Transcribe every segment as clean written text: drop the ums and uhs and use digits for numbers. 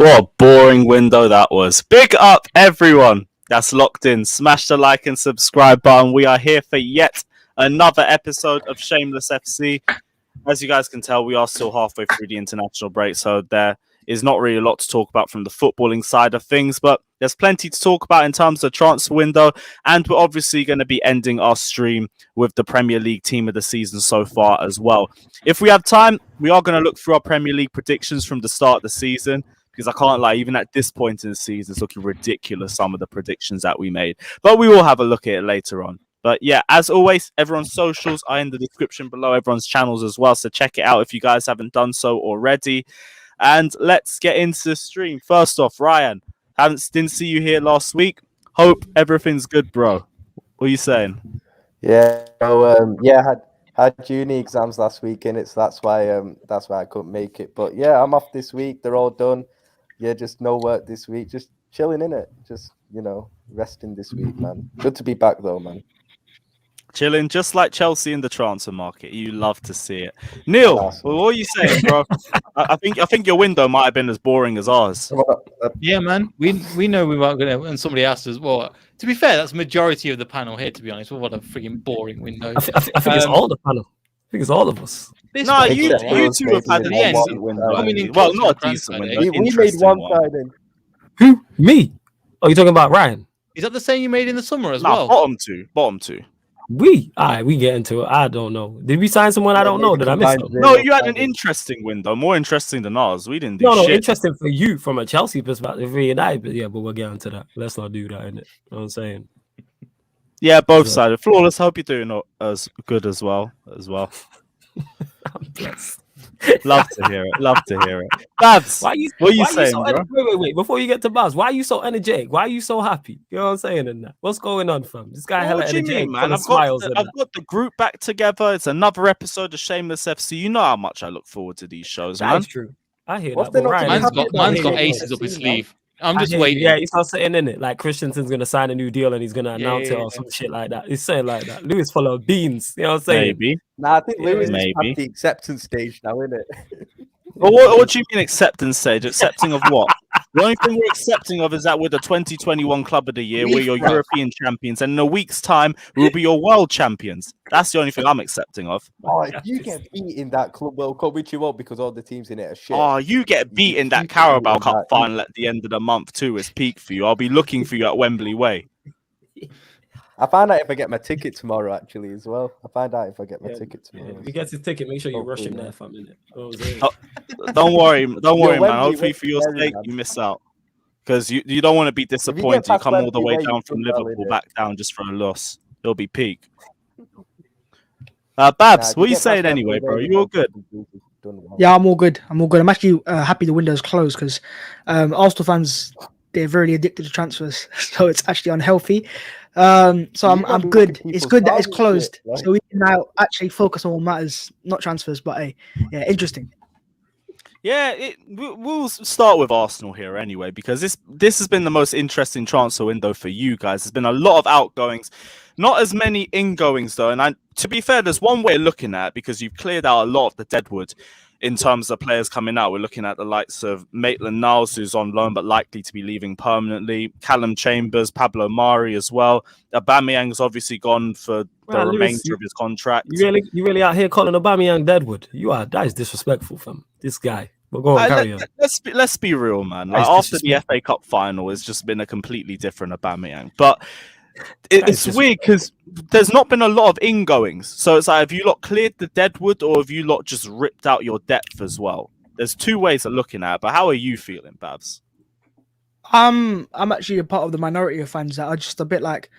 What a boring window that was. Big up everyone that's locked in. Smash the like and subscribe button. We are here for yet another episode of Shameless FC. As you guys can tell, we are still halfway through the international break, so there is not really a lot to talk about from the footballing side of things, but there's plenty to talk about in terms of transfer window, and we're obviously going to be ending our stream with the Premier League team of the season so far as well. If we have time, we are going to look through our Premier League predictions from the start of the season, because I can't lie, even at this point in the season, it's looking ridiculous, some of the predictions that we made, but we will have a look at it later on. But yeah, as always, everyone's socials are in the description below, everyone's channels as well, so check it out if you guys haven't done so already. And let's get into the stream. First off, Ryan, didn't see you here last week. Hope everything's good, bro. What are you saying? Yeah, so, had uni exams last weekend, so that's why I couldn't make it. But yeah, I'm off this week. They're all done. Yeah, just no work this week. Just chilling in it. Just resting this week, man. Good to be back though, man. Chilling, just like Chelsea in the transfer market. You love to see it. Neel, well, what are you saying, bro? I think your window might have been as boring as ours. Yeah, man. We know we weren't going to, and somebody asked us, well, to be fair, that's the majority of the panel here, to be honest. Well, what a freaking boring window. I think it's all the panel. I think it's all of us. No, you two have had a decent window. Well, not a decent window. We made one signing. Who? Me? Oh, you're talking about Ryan? Is that the same you made in the summer as well? Bottom two. We get into it. I don't know. Did we sign someone I don't know? Did I miss them? No, you had an interesting window, more interesting than ours. We didn't do shit. No, interesting for you from a Chelsea perspective, but we'll get into that. Let's not do that, innit? You know what I'm saying? Yeah, both sides. Flawless. Hope you're doing as good as well. I'm blessed. Love to hear it. Bhavss, what are you saying, bro? Wait. Before you get to Bhavss, why are you so energetic? Why are you so happy? You know what I'm saying in that? What's going on, fam? This guy hella energetic, man. I've got the group back together. It's another episode of Shameless FC. You know how much I look forward to these shows, man. That's true. I hear that. Man's got aces up his sleeve. I'm just waiting. Yeah, he's not sitting in it. Like Christensen's gonna sign a new deal and he's gonna announce it or some shit like that. He's saying like that. Lewis full of beans. You know what I'm saying? Maybe. Nah, I think Lewis is at the acceptance stage now, isn't it? Well, what do you mean acceptance stage? Accepting of what? The only thing we're accepting of is that we're the 2021 Club of the Year. We're your European champions, and in a week's time, we'll be your world champions. That's the only thing I'm accepting of. Oh, if you get beat in that Club World Cup, which you won't because all the teams in it are shit. Oh, you get beat in that Carabao Cup final at the end of the month too. It's peak for you. I'll be looking for you at Wembley Way. I find out if I get my ticket tomorrow, actually, as well. Ticket tomorrow. If you get his ticket, make sure you rush him there for a minute. Don't worry, man. Hopefully, for your sake, you miss out. Because you don't want to be disappointed. You come all the way down from Liverpool back down just for a loss. It'll be peak. Bhavss, what are you saying anyway, bro? You all good? Yeah, I'm all good. I'm actually happy the window's closed because Arsenal fans, they're very addicted to transfers. So it's actually unhealthy. So I'm good. It's good that it's closed. So we can now actually focus on what matters, not transfers, but yeah, interesting. Yeah, we'll start with Arsenal here anyway, because this has been the most interesting transfer window for you guys. There's been a lot of outgoings, not as many ingoings though. And to be fair, there's one way of looking at it, because you've cleared out a lot of the deadwood in terms of players coming out. We're looking at the likes of Maitland-Niles, who's on loan but likely to be leaving permanently. Callum Chambers, Pablo Mari as well. Aubameyang's obviously gone for the remainder of his contract. You really out here calling Aubameyang deadwood? That is disrespectful, fam. This guy. We'll go on, carry on. Let's be real, man. Like, after the FA Cup final, it's just been a completely different Aubameyang. But it's weird because there's not been a lot of ingoings. So it's like, have you lot cleared the deadwood, or have you lot just ripped out your depth as well? There's two ways of looking at it, but how are you feeling, Bhavss? I'm actually a part of the minority of fans that are just a bit like,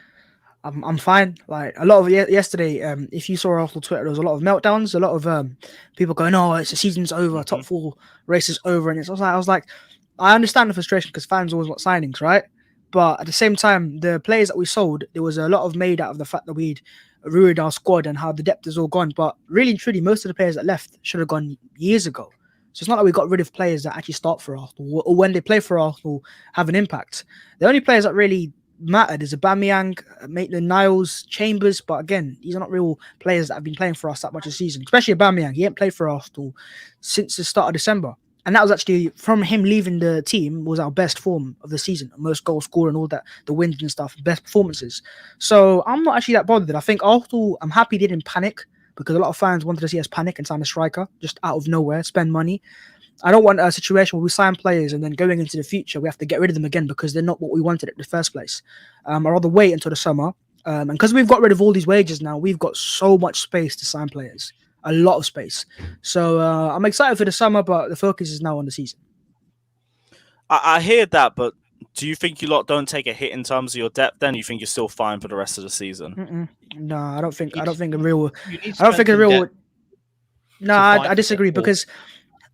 I'm fine. Like a lot of yesterday, if you saw Arsenal Twitter, there was a lot of meltdowns, a lot of people going, "Oh, it's the season's over, top 4 race is over," and I was like, I understand the frustration because fans always want signings, right? But at the same time, the players that we sold, there was a lot of made out of the fact that we'd ruined our squad and how the depth is all gone. But really and truly, most of the players that left should have gone years ago. So it's not like we got rid of players that actually start for Arsenal or when they play for Arsenal have an impact. The only players that really mattered is Aubameyang, Maitland-Niles, Chambers, but again, these are not real players that have been playing for us that much this season, especially Aubameyang. He ain't played for Arsenal since the start of December. And that was actually from him leaving the team was our best form of the season, most goal scorer and all that, the wins and stuff, best performances. So I'm not actually that bothered. I think Arsenal, I'm happy they didn't panic because a lot of fans wanted to see us panic and sign a striker just out of nowhere, spend money. I don't want a situation where we sign players and then going into the future, we have to get rid of them again because they're not what we wanted in the first place. I'd rather wait until the summer. And because we've got rid of all these wages now, we've got so much space to sign players. A lot of space. So I'm excited for the summer, but the focus is now on the season. I hear that, but do you think you lot don't take a hit in terms of your depth? Then you think you're still fine for the rest of the season? No, I don't think. You I don't just- think a real. You need I don't think a strength real. and depth No, to fight I for disagree top four. because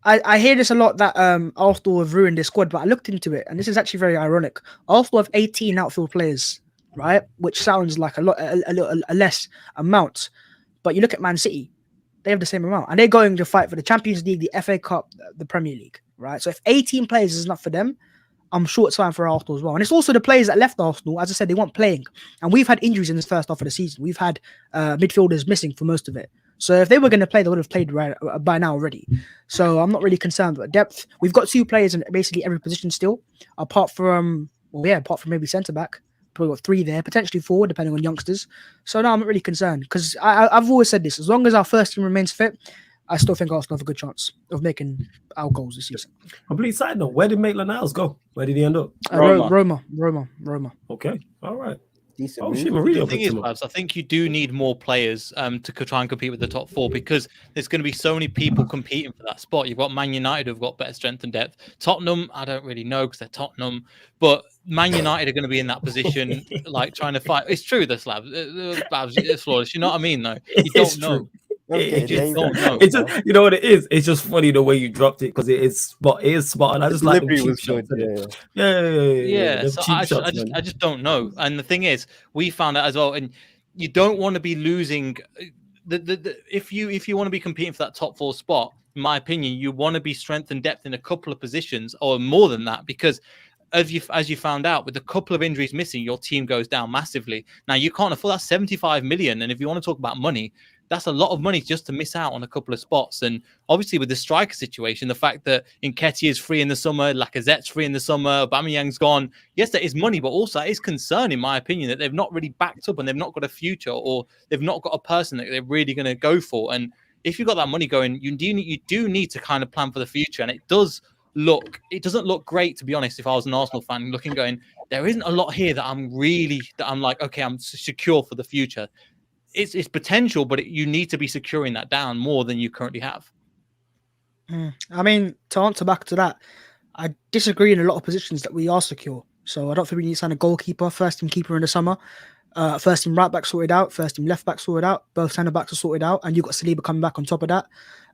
I hear this a lot that Arsenal have ruined their squad, but I looked into it and this is actually very ironic. Arsenal have 18 outfield players, right? Which sounds like a less amount, but you look at Man City. They have the same amount, and they're going to fight for the Champions League, the FA Cup, the Premier League, right? So if 18 players is enough for them, I'm sure it's fine for Arsenal as well. And it's also the players that left Arsenal. As I said, they weren't playing, and we've had injuries in this first half of the season. We've had midfielders missing for most of it. So if they were going to play, they would have played right by now already. So I'm not really concerned about depth. We've got 2 players in basically every position still, apart from maybe centre back. Probably got 3 there, potentially 4, depending on youngsters. So no, I'm not really concerned because I've always said this: as long as our first team remains fit, I still think Arsenal have a good chance of making our goals this season. Complete side note: where did Maitland-Niles go? Where did he end up? Roma. Roma. Okay, all right. Decent Oh move. shit, Maria. The thing is, Bhavss, I think you do need more players to try and compete with the top 4 because there's going to be so many people competing for that spot. You've got Man United who've got better strength and depth. Tottenham, I don't really know because they're Tottenham, but Man United are going to be in that position, like trying to fight. It's true, the Slavs, Bhavss, it's flawless. You know what I mean, though? You It's don't know. true. You just don't know. It's just, you know what it is? It's just funny the way you dropped it because it is spot. And I just like the Delivery cheap was shots. good. Yeah, them so cheap I shots, man. just don't know. And the thing is, we found out as well, and you don't want to be losing. If you want to be competing for that top 4 spot, in my opinion, you want to be strength and depth in a couple of positions or more than that because. As you found out, with a couple of injuries missing, your team goes down massively. Now you can't afford that 75 million, and if you want to talk about money, that's a lot of money just to miss out on a couple of spots. And obviously, with the striker situation, the fact that Nketiah is free in the summer, Lacazette's free in the summer, Aubameyang's gone. Yes, there is money, but also it is concern, in my opinion, that they've not really backed up and they've not got a future or they've not got a person that they're really going to go for. And if you've got that money going, you do need to kind of plan for the future, and it doesn't look great, to be honest. If I was an Arsenal fan looking, going, there isn't a lot here that I'm like, okay, I'm secure for the future. It's potential, but you need to be securing that down more than you currently have. I mean, to answer back to that, I disagree in a lot of positions that we are secure. So I don't think we need to sign a goalkeeper, first team keeper in the summer. First team right back sorted out, first team left back sorted out, both centre backs are sorted out, and you've got Saliba coming back on top of that.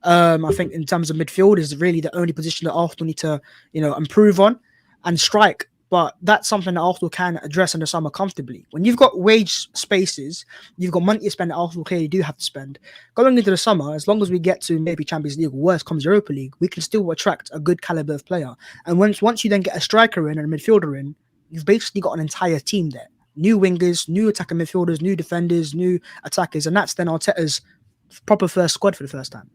I think in terms of midfield is really the only position that Arsenal need to, improve on and strike. But that's something that Arsenal can address in the summer comfortably. When you've got wage spaces, you've got money to spend that Arsenal clearly do have to spend. Going into the summer, as long as we get to maybe Champions League or worse comes Europa League, we can still attract a good caliber of player. And once you then get a striker in and a midfielder in, you've basically got an entire team there. New wingers, new attacking midfielders, new defenders, new attackers, and that's then Arteta's proper first squad for the first time.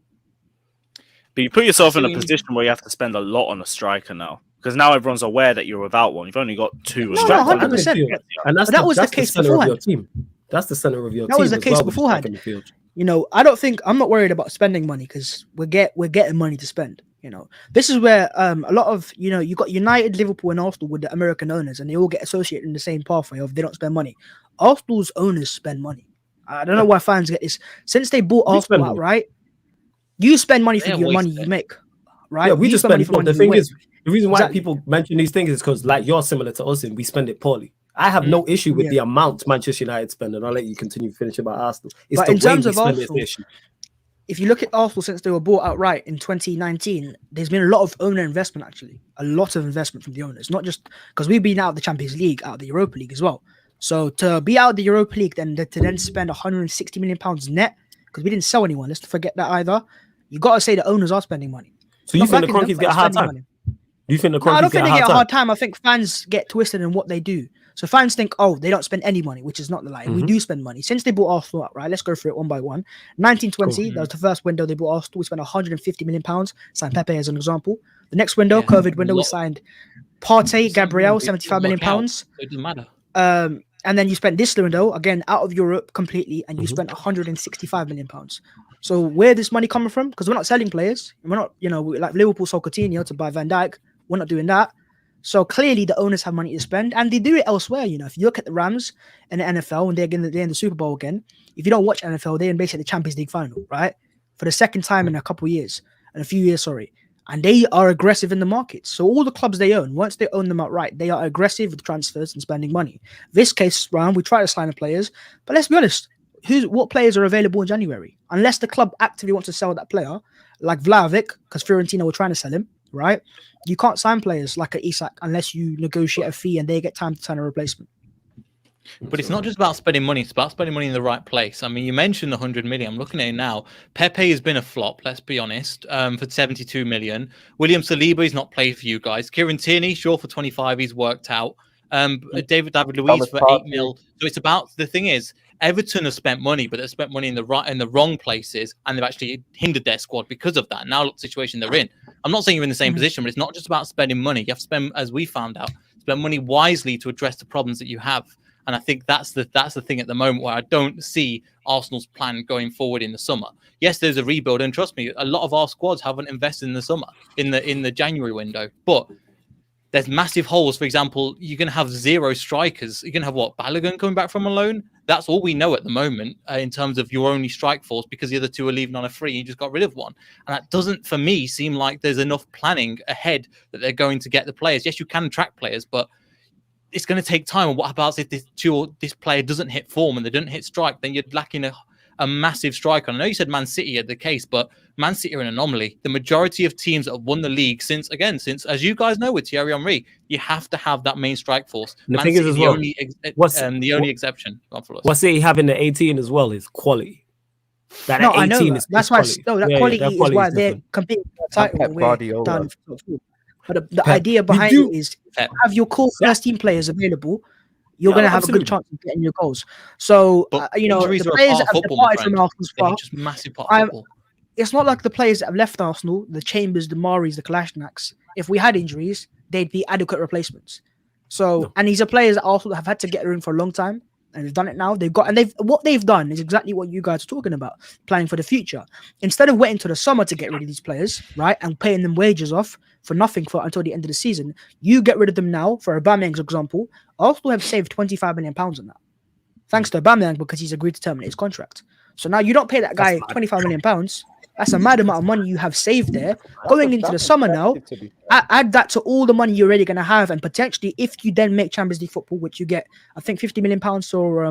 But you put yourself in a position where you have to spend a lot on a striker now, because now everyone's aware that you're without one. You've only got 2. No, 100%. And that's that was that's the case center of your beforehand. team. That's the center of your team. That was the as case well, with beforehand. attacking midfield. I'm not worried about spending money because we're getting money to spend. This is where a lot of you got United, Liverpool, and Arsenal with the American owners, and they all get associated in the same pathway of they don't spend money. Arsenal's owners spend money. I don't know why fans get this. Since they bought Arsenal outright, you spend money for your money you make, right? Yeah, we just spend. money for The thing you is, the reason why Exactly. people mention these things is because, like, you're similar to us, and we spend it poorly. I have no issue with the amount Manchester United spend, and I'll let you continue to finish about Arsenal. It's But the in way terms we of spend Arsenal, the issue. if you look at Arsenal since they were bought outright in 2019, there's been a lot of owner investment, actually. A lot of investment from the owners, not just because we've been out of the Champions League, out of the Europa League as well. So to be out of the Europa League, then to then spend £160 million net, because we didn't sell anyone, let's not forget that either. You got to say the owners are spending money. So you think the Cronkies get a hard time? Money. Do you think the No, I Cronkies don't think they get a time? hard time. I think fans get twisted in what they do. So fans think, oh, they don't spend any money, which is not the lie. We do spend money. Since they bought Arsenal outright, let's go through it one by one. 1920, that was the first window they bought Arsenal. We spent £150 million. Signed Pepe as an example. The next window, Yeah. COVID window, we signed Partey, Gabriel, It 75 million didn't work out, pounds. so it doesn't matter. And then you spent this window again out of Europe completely, and you spent 165 million pounds. So where this money coming from? Because we're not selling players. We're not, like Liverpool sold Coutinho to buy Van Dijk. We're not doing that. So clearly the owners have money to spend, and they do it elsewhere. If you look at the Rams in the NFL, and they're in the Super Bowl again. If you don't watch NFL, they're in basically the Champions League final, right? For the second time in a few years, and they are aggressive in the market. So all the clubs they own, once they own them outright, they are aggressive with transfers and spending money. This case round, we try to sign the players, but let's be honest, what players are available in January? Unless the club actively wants to sell that player, like Vlahovic, because Fiorentina were trying to sell him, right? You can't sign players like a Isak unless you negotiate a fee and they get time to sign a replacement. But it's not just about spending money, it's about spending money in the right place. I mean, you mentioned the 100 million. I'm looking at it now. Pepe has been a flop, let's be honest, for 72 million. William Saliba, he's not played for you guys. Kieran Tierney, sure, for 25, he's worked out. David Luiz for 8 mil. So it's about, the thing is, Everton have spent money, but they've spent money in the wrong places, and they've actually hindered their squad because of that. Now look the situation they're in. I'm not saying you're in the same position, but it's not just about spending money. You have to spend, as we found out, spend money wisely to address the problems that you have. And I think that's the thing at the moment where I don't see Arsenal's plan going forward in the summer. Yes, there's a rebuild, and trust me, a lot of our squads haven't invested in the summer, in the January window. But there's massive holes. For example, you're going to have 0 strikers. You're going to have Bellingham coming back from a loan. That's all we know at the moment in terms of your only strike force, because the other 2 are leaving on a free. You just got rid of one, and that doesn't, for me, seem like there's enough planning ahead that they're going to get the players. Yes, you can attract players, but it's going to take time. And what about if this player doesn't hit form and they don't hit strike? Then you're lacking a massive striker. I know you said Man City are the case, but Man City are an anomaly. The majority of teams that have won the league since, as you guys know, with Thierry Henry, you have to have that main strike force. The Man thing City is, as the well, only exception. What City having the 18 as well is quality. I know that. That's why. Quality is why they're competing for the title. We're done. But the idea behind it is, if you have your core first team players available, you're going to have a good chance of getting your goals. So, the players that have departed from Arsenal, just massive part of football. It's not like the players that have left Arsenal, the Chambers, the Maris, the Kolasinacs. If we had injuries, they'd be adequate replacements. So, and these are players that Arsenal have had to get in for a long time. And they've done it now. What they've done is exactly what you guys are talking about, planning for the future. Instead of waiting till the summer to get rid of these players, right, and paying them wages off for nothing until the end of the season, you get rid of them now. For Aubameyang's example, Arsenal have saved 25 million pounds on that, thanks to Aubameyang, because he's agreed to terminate his contract. So now you don't pay that guy 25 million pounds. That's a mad amount of money you have saved there. Going into the summer now, add that to all the money you're already going to have, and potentially, if you then make Champions League football, which you get, I think, 50 million pounds for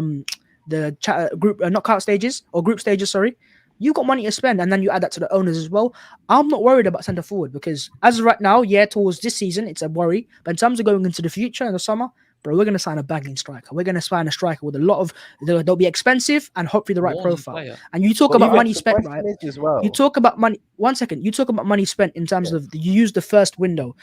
the group knockout stages or group stages, sorry, you got money to spend, and then you add that to the owners as well. I'm not worried about centre forward, because as of right now, towards this season, it's a worry. But in terms of going into the future in the summer, bro, we're going to sign a bagging striker. We're going to sign a striker with a lot of, they'll be expensive and hopefully the right profile. Player. And you talk about money spent, right? You talk about money. 1 second. You talk about money spent in terms of you use the first window.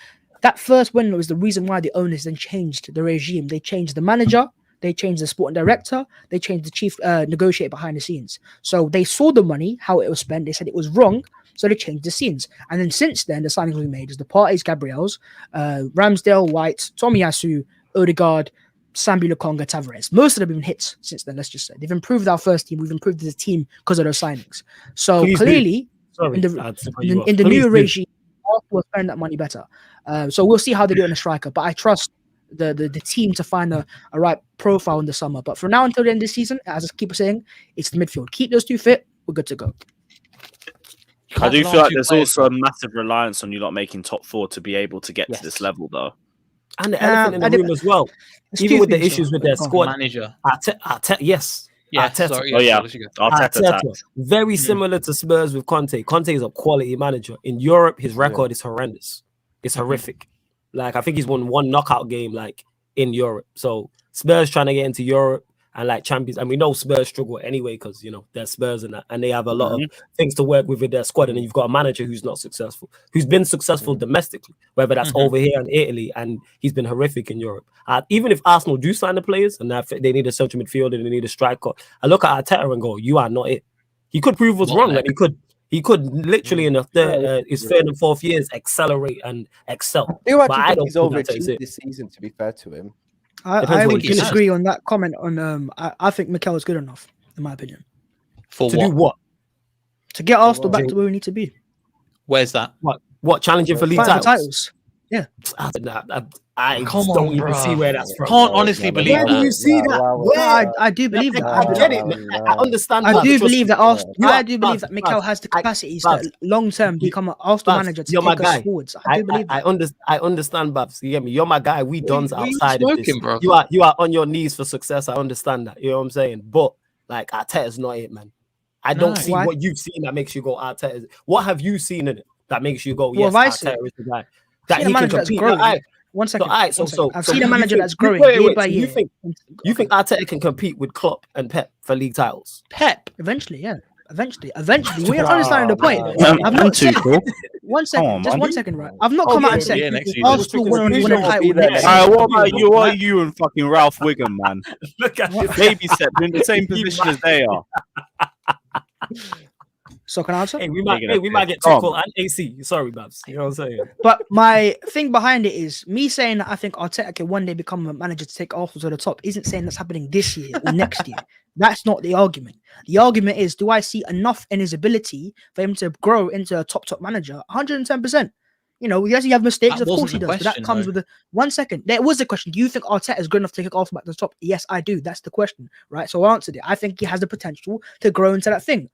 That first window is the reason why the owners then changed the regime. They changed the manager. They changed the sporting director. They changed the chief negotiator behind the scenes. So they saw the money, how it was spent. They said it was wrong. So they changed the scenes. And then since then, the signings we made is the Partey's, Gabriel's, Ramsdale, White, Tomiyasu, Odegaard, Sambi Lukonga, Tavares. Most of them have been hits since then, let's just say. They've improved our first team. We've improved the team because of those signings. So clearly, in the new regime, Arsenal will spend that money better. So we'll see how they do in a striker. But I trust the team to find a right profile in the summer. But from now until the end of the season, as I keep saying, it's the midfield. Keep those 2 fit, we're good to go. I do feel like there's also a massive reliance on you not making top 4 to be able to get to this level, though. And the elephant in the room as well. Even with the issues with their squad. Manager. Arteta, yes. Arteta. Arteta. Very similar to Spurs with Kante. Kante is a quality manager. In Europe, his record is horrendous. It's horrific. Like, I think he's won 1 knockout game, like, in Europe. So Spurs trying to get into Europe and like champions, and we know Spurs struggle anyway because they're Spurs and that, and they have a lot of things to work with their squad. And then you've got a manager who's not successful, who's been successful domestically, whether that's over here in Italy, and he's been horrific in Europe. Even if Arsenal do sign the players and they need a central midfielder and they need a striker, I look at Arteta and go, "You are not it." He could prove us wrong. Like He could literally in his third and fourth years accelerate and excel. I do But actually I think don't he's think that's it. overachieved this season, to be fair to him. Depends I what would he does. disagree on that comment. I think Mikel is good enough, in my opinion, For To what? do what? to get Arsenal back what? to where we need to be. Where's that? What challenging for league Fighting titles? for titles. I Come don't on, even see bruh. where that's from. Can't honestly believe Where do you that. see that? Where? I do believe that. I get it. I understand. I that, do but trust believe me, that Arsenal. you I are- do believe Bhavs, that Mikel Bhavs, has the I- capacities Bhavs, to long term become an Arsenal Bhavs, manager to you're my take us guy. forwards. I do believe that. I understand, Babs. You get me? You're my guy. We dons What are you outside of this. smoking, bro? You are on your knees for success. I understand that. You know what I'm saying? But like Arteta's not it, man. I don't No. see Why? what you've seen that makes you go Arteta. What have you seen in it that makes you go, What yes, have I seen? Aight is the guy. I've That seen a he can manager that's compete. growing. Aight, One second. aight, one second. I've seen you a manager think- that's growing wait, year by so year. you think Arteta can compete with Klopp and Pep for league titles? Pep eventually, yeah. Eventually. We are understanding the point. I've I'm not too said cool. one second, Come on, just man. 1 second, right? I've not come out and said Yeah, next season. Arsenal win a title Be there next next season. Alright, what about you? What are you and fucking Ralph Wiggum, man? Look at this. Baby step in the same position as they are. So can I answer? Hey, we might get Come on. Tuchel and AC. Sorry, Babs. You know what I'm saying? But my thing behind it is me saying that I think Arteta can one day become a manager to take Arsenal to the top isn't saying that's happening this year or next year. That's not the argument. The argument is, do I see enough in his ability for him to grow into a top yes, 110%. You know, yes, you have mistakes, That of course wasn't he the does, but that question, comes though. with the 1 second. There was the question. Do you think Arteta is good enough to take Arsenal back to the top? Yes, I do. That's the question, right? So I answered it. I think he has the potential to grow into that thing.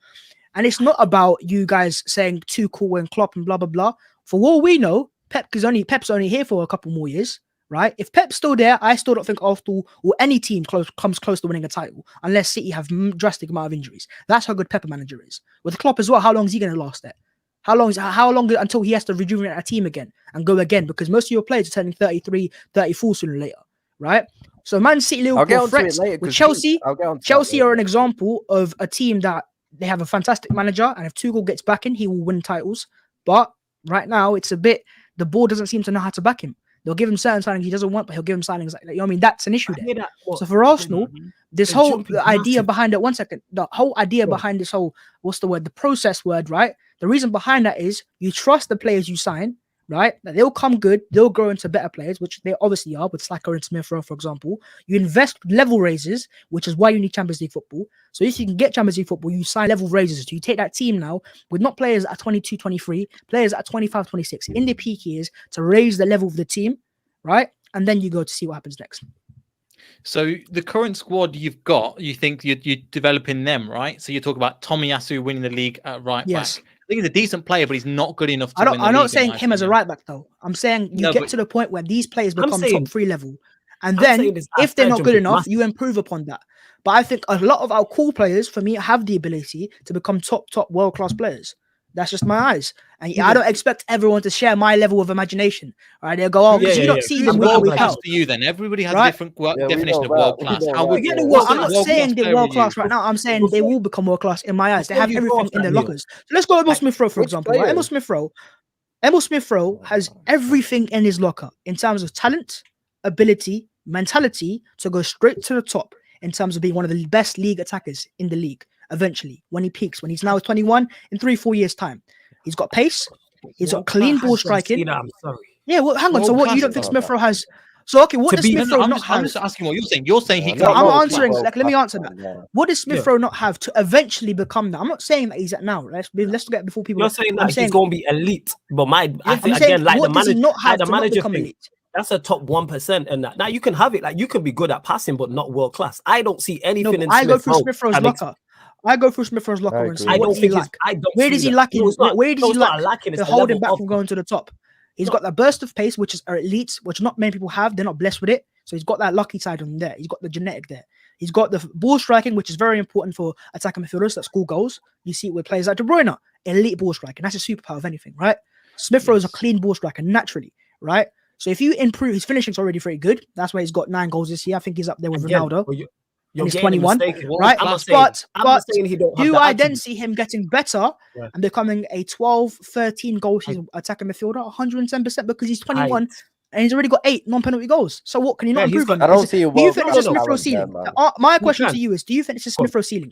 And it's not about you guys saying too cool and Klopp and blah, blah, blah. For all we know, Pep's only here for a couple more years, right? If Pep's still there, I still don't think Arsenal or any team comes close to winning a title unless City have drastic amount of injuries. That's how good Pep a manager is. With Klopp as well, how long is he going to last there? How long until he has to rejuvenate a team again and go again? Because most of your players are turning 33, 34 sooner or later, right? So Man City, I'll get Liverpool onto it threats later. with 'cause Chelsea. I'll get onto that Chelsea later. are an example of a team that they have a fantastic manager, and if Tuchel gets back in, he will win titles. But right now, it's a bit, the board doesn't seem to know how to back him. They'll give him certain signings he doesn't want, but he'll give him signings like, you know what I mean? That's an issue there. So for Arsenal, this The whole jump is idea massive. behind it, 1 second, the whole idea Yeah. behind this whole, what's the word? The process word, right? The reason behind that is you trust the players you sign, right? That they'll come good, they'll grow into better players, which they obviously are with Saka and Smith Rowe, for example. You invest level raises, which is why you need Champions League football. So if you can get Champions League football, you sign level raises. So you take that team now with not players at 22, 23, players at 25, 26 in the peak years to raise the level of the team, right? And then you go to see what happens next. So the current squad you've got, you think you're developing them, right? So you talk about Tomiyasu winning the league at right Yes. back. I think he's a decent player, but he's not good enough to win the I'm league, not in saying my him as a opinion. right back though. I'm saying you No, get but- to the point where these players I'm become saying- top 3 level, and I'm then saying this if they're not jump good is enough, massive. you improve upon that. But I think a lot of our cool players, for me, have the ability to become top world class players. That's just my eyes, and I don't expect everyone to share my level of imagination. Right? They'll go, oh, because Yeah, you don't yeah. see Who's them week in, world week class out. for you then? Everybody has Right? a different Yeah, we definition know of that. world We class. know How that, would yeah. you? Well, what's I'm a not world-class saying they're player world with you? class right now. I'm saying they will become world class in my eyes. They Before have you go everything off in that, their Neel. lockers. So let's go Emil Smith Rowe, for Which example. Right? players? Emil Smith Rowe has everything in his locker in terms of talent, ability, mentality to go straight to the top in terms of being one of the best league attackers in the league eventually when he peaks, when he's now 21 in 3-4 years' time. He's got pace, he's got clean ball striking. I'm sorry. Yeah, well, hang on. So what, you don't think Smith Rowe has? So okay, what To does be- Smith No, Rowe I'm not just, I'm have? just asking what you're saying. You're saying he No, can. I'm no, world answering. class. Like, let me answer that. Yeah. What does Smith Yeah. Rowe not have to eventually become that? I'm not saying that he's at now. Let's get before people. You're saying I'm that saying he's going to be elite, but I I'm think saying, again, like the what does he manager, not have like the to not manager become thing, elite? that's a top 1% and that. Now you can have it, like you can be good at passing, but not world class. I don't see No, anything but in I go Smith through Rowe Smith Rowe's that makes- locker. I go through Smith Rowe's locker I and see agree. I what don't does he think it's. lack. I don't. Where see does he that. lack? No, it's not- Where does no, he it's not lack lacking, it's to the hold him level back of from it. going to the top? He's got that burst of pace, which is elites, which not many people have. They're not blessed with it. So he's got that lucky side on him there. He's got the genetic there. He's got the ball striking, which is very important for attacking midfielders that score goals. You see it with players like De Bruyne, elite ball striking. That's a superpower of anything, right? Smith Rowe is a clean ball striker naturally, right? So if you improve, his finishing's already very good. That's why he's got 9 goals this year. I think he's up there with Again, Ronaldo. well, you're he's getting 21, mistaken. right? I'm not But saying he don't have do the I then attributes. see him getting better Yeah. and becoming a 12, 13 goal season attacking midfielder? 110% because he's 21 and he's already got 8 non-penalty goals. So what can he not Yeah, he's improve got- on? I don't Is it- see a Do you think world it's a no, Smith Rowe talent there, ceiling? man. My You question can. to you is: do you think it's a Go on. Smith Rowe ceiling?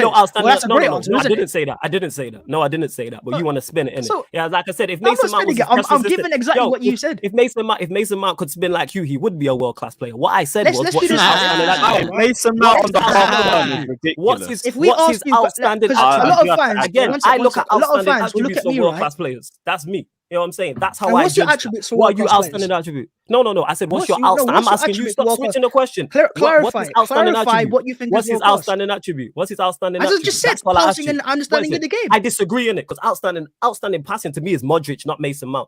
no outstanding. Well, that's a no, great no, answer, no, I isn't didn't it? say that. I didn't say that. No, I didn't say that. But you want to spin it in. So- Yeah, like I said, if I'm not Mason Mount was spinning it. I'm listen, giving exactly what you said. If Mason Mount could spin like you, he would be a world class player. What I said Let's was, do what's his this. outstanding attribute? Hey, Mason Mount on the half turn is What's ridiculous. his If we what's his ask you, outstanding because a attribute? lot of fans, Again, one sec, I look at a lot of outstanding fans will look attributes at of me, world right? class players. That's me. You know what I'm saying? That's how And I what's your judge attributes them. for What are world you class outstanding players? attribute? No. I said, what's your No, outstanding? what's I'm your asking you. attribute Stop to world switching class? the question. Clarify. What's his outstanding Clarify attribute? what you think What's is his world class. outstanding attribute? What's his outstanding As I attribute? just said, That's all I asked passing you. and understanding of the game. I disagree in it because outstanding passing to me is Modric, not Mason Mount.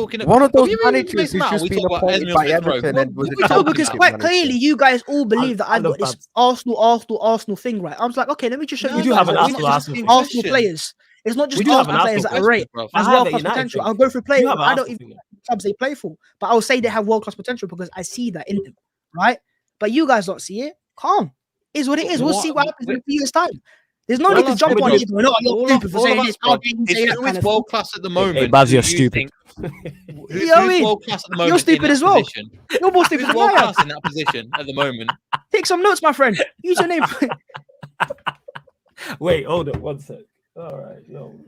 talking. One of those Have you even managers realised who's now just we been talk about appointed Esmond by Smith Rowe? Everton and was a No, because championship quite manager. clearly you guys all believe that I've love got this Babs. Arsenal thing right. I was like, okay, let me just show No, you. do guys have an that it's Arsenal not just thing. Arsenal players. It's not just We do have an Arsenal players that Arsenal I rate bro. as I world have a class United potential. thing. I'll go through players. You have an I don't Arsenal even thing. clubs they play for, but I'll say they have world class potential because I see that in them, right? But you guys don't see it. Calm. Is what it is. We'll see what happens in a few years' time. There's no need to jump on it. No, you're stupid for saying this. Who is world class at the moment? Hey, Babs, you're who you stupid. think- You know what I Who's mean? world class at the moment? You're stupid in that as well. position? You're more stupid Who's than world I am. class in that position at the moment? Take some notes, my friend. Use your name. Wait, hold on 1 sec. All right,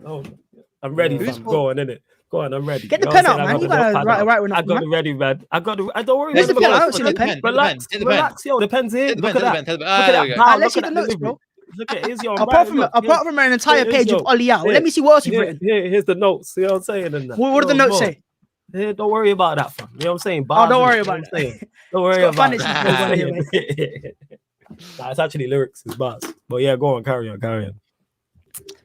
hold on. I'm ready, Who's fam. Go on, innit? Go on, I'm ready. Get the You know pen what I'm out, saying? man. You gotta write when I got it ready, man. I don't worry. Where's the pen? I don't see Relax, the pen. Relax, yo. The pen's here. Take the Look pen, at take the that. pen, take the pen. Look at Ah, there that we go. power. Let's Look see at the that notes, delivery. bro. Look at here's your apart from an entire page of Ollie out, let me see what else you've written. Here's the notes. You know what I'm saying? And What do the notes say? Yeah, don't worry about that, fam. You know what I'm saying? Oh, don't worry about that. Don't worry about it. Nah, it's actually lyrics, it's bars. But yeah, go on, carry on.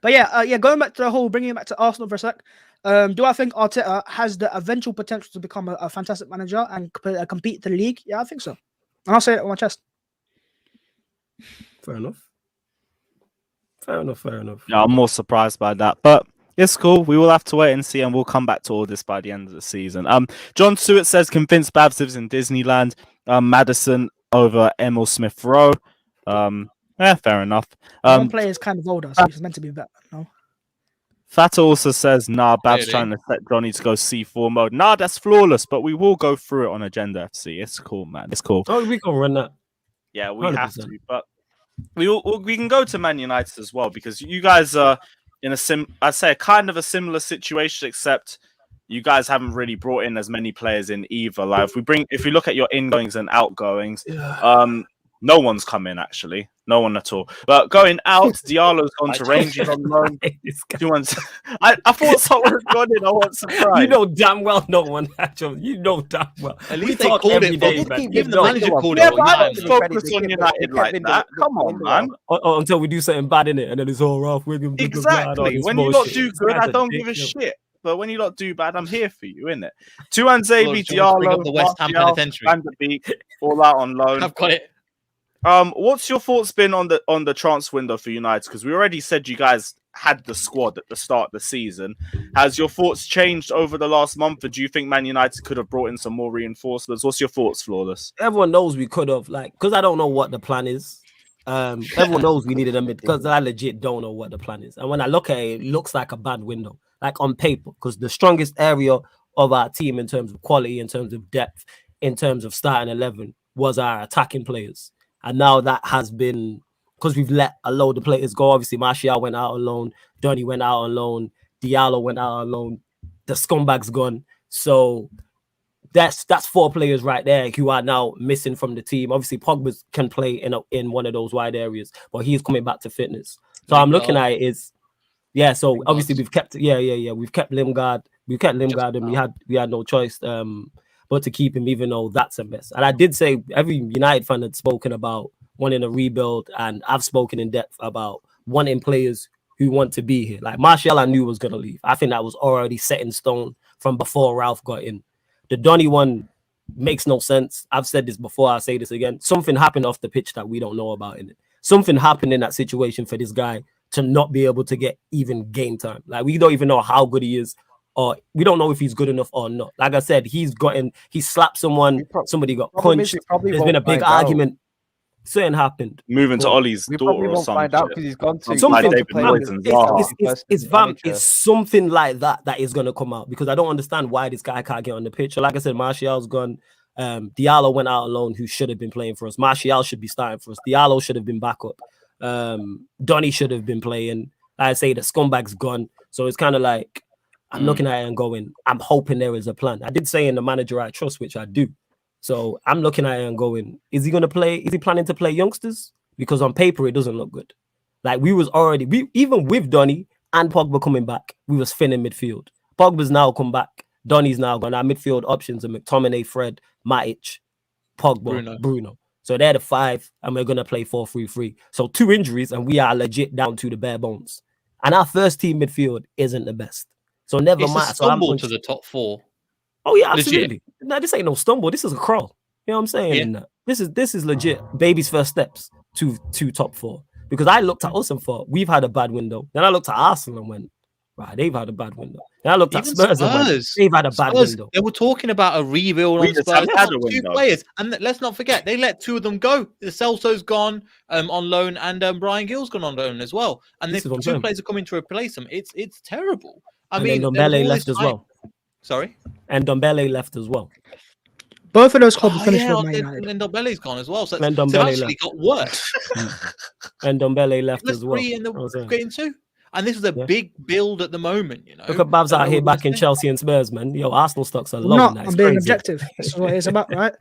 But yeah, going back to the whole, bringing it back to Arsenal for a sec. Do I think Arteta has the eventual potential to become a fantastic manager and compete the league? Yeah, I think so. And I'll say it on my chest. Fair enough. Yeah, I'm more surprised by that, but it's cool. We will have to wait and see, and we'll come back to all this by the end of the season. John Stewart says convinced Bhavss lives in Disneyland. Madison over Emil Smith Rowe. Yeah, fair enough. One player is kind of older, so he's meant to be better. No. Fata also says, nah, Bab's Really? trying to set Johnny to go C4 mode. Nah, that's flawless, but we will go through it on Agenda FC. It's cool, man. It's cool. Oh, we can run that. Yeah, we 100%. have to, but we can go to Man United as well, because you guys are in I'd say kind of a similar situation, except you guys haven't really brought in as many players in either. Like if we look at your ingoings and outgoings, no one's come in actually. No one at all. But going out, Diallo's gone to Rangers on loan. I thought someone had gone in. I wasn't surprised. You know damn well no one actually. You know damn well. At least they called it. Even the manager called Yeah, it. but I don't focus on United like that. Come on, man. Until we do something bad in it, and then it's all Ralph Wiggum. Exactly. When you lot do good, I don't give a shit. But when you lot do bad, I'm here for you, innit? Tuanzebe, Diallo, the West Ham Penitentiary, Van der Beek, all out on loan. I've got it. What's your thoughts been on the transfer window for United? Because we already said you guys had the squad at the start of the season. Has your thoughts changed over the last month, or do you think Man United could have brought in some more reinforcements? What's your thoughts, Flawless? Everyone knows we could have, because I don't know what the plan is. Everyone knows we needed them because I legit don't know what the plan is. And when I look at it, it looks like a bad window, like on paper, because the strongest area of our team in terms of quality, in terms of depth, in terms of starting 11 was our attacking players. And now that has been, because we've let a load of players go. Obviously, Martial went out on loan. Donny went out on loan. Diallo went out on loan. The scumbag's gone. So that's 4 players right there who are now missing from the team. Obviously, Pogba can play in one of those wide areas, but he's coming back to fitness. So I'm looking at it is, yeah. So obviously we've kept, we've kept Lingard. We kept Lingard, and we had no choice but to keep him, even though that's a mess. And I did say every United fan had spoken about wanting a rebuild, and I've spoken in depth about wanting players who want to be here. Like Martial, I knew was going to leave. I think that was already set in stone from before Ralph got in. The Donny one makes no sense. I've said this before, I'll say this again. Something happened off the pitch that we don't know about in it. Something happened in that situation for this guy to not be able to get even game time. Like, we don't even know how good he is, or we don't know if he's good enough or not. Like I said, he slapped someone, somebody got punched. There's been a big argument. Something happened. Moving to Ollie's daughter or something. Find out because he's gone to it's something like that is going to come out, because I don't understand why this guy can't get on the pitch. So like I said, Martial's gone. Diallo went out alone, who should have been playing for us. Martial should be starting for us. Diallo should have been backup. Donny should have been playing. Like I say, the scumbag's gone. So it's kind of like, I'm looking at it and going, I'm hoping there is a plan. I did say in the manager I trust, which I do. So I'm looking at it and going, is he going to play? Is he planning to play youngsters? Because on paper, it doesn't look good. Like even with Donny and Pogba coming back, we was thin in midfield. Pogba's now come back. Donny's now gone. Our midfield options are McTominay, Fred, Matic, Pogba, Bruno. So they're the 5, and we're going to play 4-3-3. So 2 injuries, and we are legit down to the bare bones. And our first team midfield isn't the best. So never mind. It's a stumble to the top 4. Oh yeah, absolutely. No, this ain't no stumble. This is a crawl. You know what I'm saying? Yeah. This is legit. Baby's first steps to top 4. Because I looked at us and thought we've had a bad window. Then I looked at Arsenal and went, right, they've had a bad window. Then I looked at Spurs and went, they've had a bad window. They were talking about a rebuild on Spurs. Had 2 players, and let's not forget they let 2 of them go. The Celso's gone on loan, and Brian Gill's gone on loan as well. And if 2 players are coming to replace them, it's terrible. I mean, Ndombele left as well. Sorry, and Ndombele left as well. Both of those clubs finished with Man United. And Ndombele's gone as well. So it's actually got worse. And Ndombele left as well. 3 and the getting 2. And this is a big build at the moment, you know. Look at Bhavss out here back in Chelsea and Spurs, man. Yo, Arsenal stocks are low. I'm being objective. That's what it's about, right?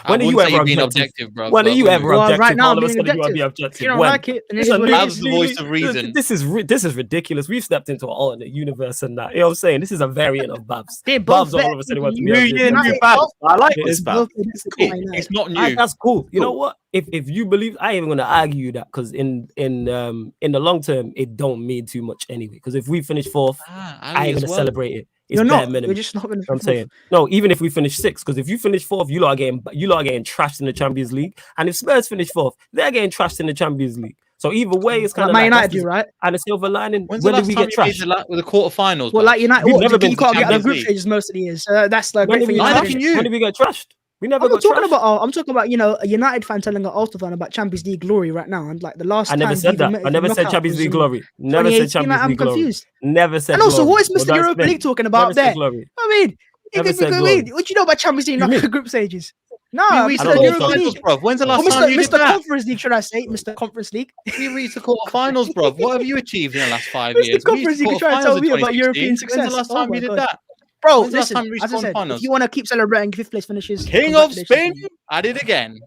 When are you ever being objective? objective, bro? When are you ever objective? Right now, All of a being sudden you want to be objective. objective. You don't When? like it, then it is Listen, what it Bhavs is. the voice of reason. This is ridiculous. We've stepped into an alternate universe and that. You know what I'm saying? This is a variant of Bhavs. They're both Bhavs all of a sudden want to be New year, objective. new Bhavs. I like It this is Bhavs. It's not new. That's cool. You know what? If you believe, I ain't even gonna argue that because in the long term, it don't mean too much anyway. Because if we finish fourth, I ain't gonna celebrate it. It's You're bare not. minimum. You're just not going to. I'm saying no. Even if we finish sixth, because if you finish fourth, you lot are getting trashed in the Champions League, and if Spurs finish fourth, they're getting trashed in the Champions League. So either way, it's kind of Man like United, you right? and a silver lining. When's When the did we last get time you trashed? made with the quarterfinals? Well, like United, We've never been you to can't get out of Champions group League. stages most of the years. That's the When great did thing. we Neither about can it. you. When did we get trashed? We never I'm not got talking trashed. about. I'm talking about a United fan telling an Arsenal fan about Champions League glory right now, and like the last. I never time said we that. met I never in said knockout Champions was League in glory. Never said 2018, Champions like, I'm League glory. confused. Never said. And also, glory. what is Mr. Well, Europa that's League talking about Never said there? glory. I mean, Never said glory. what do you know about Champions League What do you knockout group stages? No, We Mr. reached I the don't know Europa what quarterfinals, League. bro. When's the Or last time you did Mr. that? Conference League, should I say? Mr. Conference League. We reached the quarterfinals, bro. What have you achieved in the last 5 Mr. years? Conference League, you're trying to tell me about European success. When's the last Oh time my you did God. that? Bro, When's the last listen, time we reached as I said, quarterfinals? if you want to keep celebrating fifth place finishes, King of congratulations Spain, to you. I did again.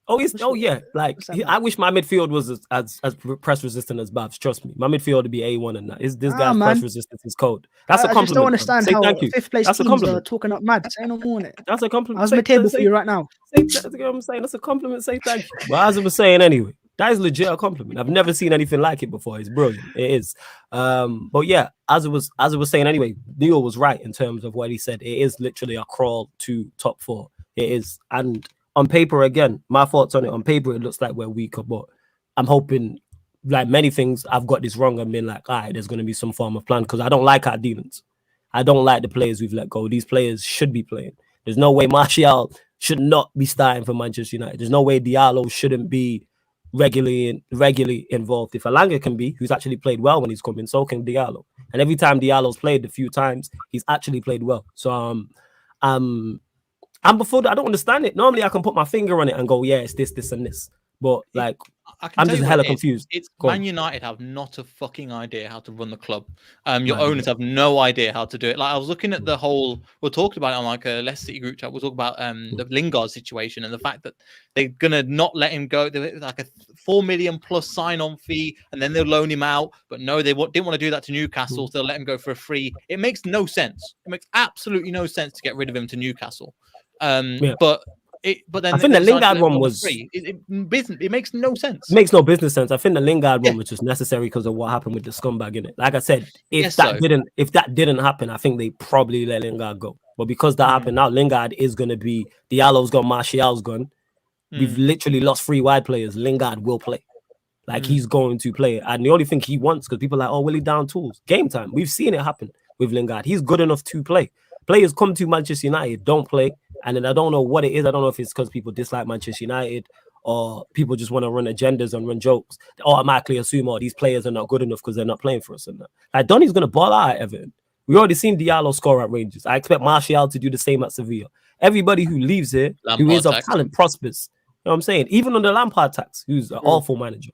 Oh yeah. Like What's that I wish my midfield was as press resistant as Bhavs. Trust me, my midfield would be A1 and that. This guy's man. press resistance is cold. That's a I compliment. just don't man. understand Say how thank you. fifth place That's a teams are compliment. talking up mad. Say no more on it. That's a compliment. How's Say- my table say- for you right now? you know what I'm saying? That's a compliment. Say thank you. But as I was saying anyway, that is legit a compliment. I've never seen anything like it before. It's brilliant. It is. But yeah, as I was saying anyway, Neel was right in terms of what he said. It is literally a crawl to top four. It is. And on paper, again, my thoughts on it, on paper, it looks like we're weaker, but I'm hoping, like many things, I've got this wrong and been like, all right, there's going to be some form of plan because I don't like our dealings. I don't like the players we've let go. These players should be playing. There's no way Martial should not be starting for Manchester United. There's no way Diallo shouldn't be regularly involved. If Alanga can be, who's actually played well when he's come in, so can Diallo. And every time Diallo's played a few times, he's actually played well. So I'm before that, I don't understand it. Normally I can put my finger on it and go, yeah, it's this, and this. But like, I can I'm tell just you what hella it is. confused. It's Go on. Man United have not a fucking idea how to run the club. Your Man, owners have no idea how to do it. Like I was looking at the whole, we talked about it on like a Leicester City group chat. We'll talk about the Lingard situation and the fact that they're gonna not let him go. They're like a 4 million plus sign-on fee, and then they'll loan him out. But no, they didn't want to do that to Newcastle, so they'll let him go for a free. It makes no sense. It makes absolutely no sense to get rid of him to Newcastle. But then I think the they decided to Lingard let him one go for was- free. It makes no sense. It makes no business sense. I think the Lingard one was just necessary because of what happened with the scumbag in it. Like I said, if that didn't happen, I think they probably let Lingard go. But because that happened, now Lingard is gonna be Diallo's gone, Martial's gone. We've literally lost 3 wide players. Lingard will play. Like he's going to play. And the only thing he wants, because people are like, oh, will he down tools? Game time. We've seen it happen with Lingard. He's good enough to play. Players come to Manchester United, don't play. And then I don't know what it is. I don't know if it's because people dislike Manchester United or people just want to run agendas and run jokes. They automatically assume, oh, these players are not good enough because they're not playing for us. And that. Like, Donny's going to ball out at Everton. We already seen Diallo score at Rangers. I expect Martial to do the same at Sevilla. Everybody who leaves here, who is of talent, prospers. You know what I'm saying? Even on the Lampard tax, who's an awful manager,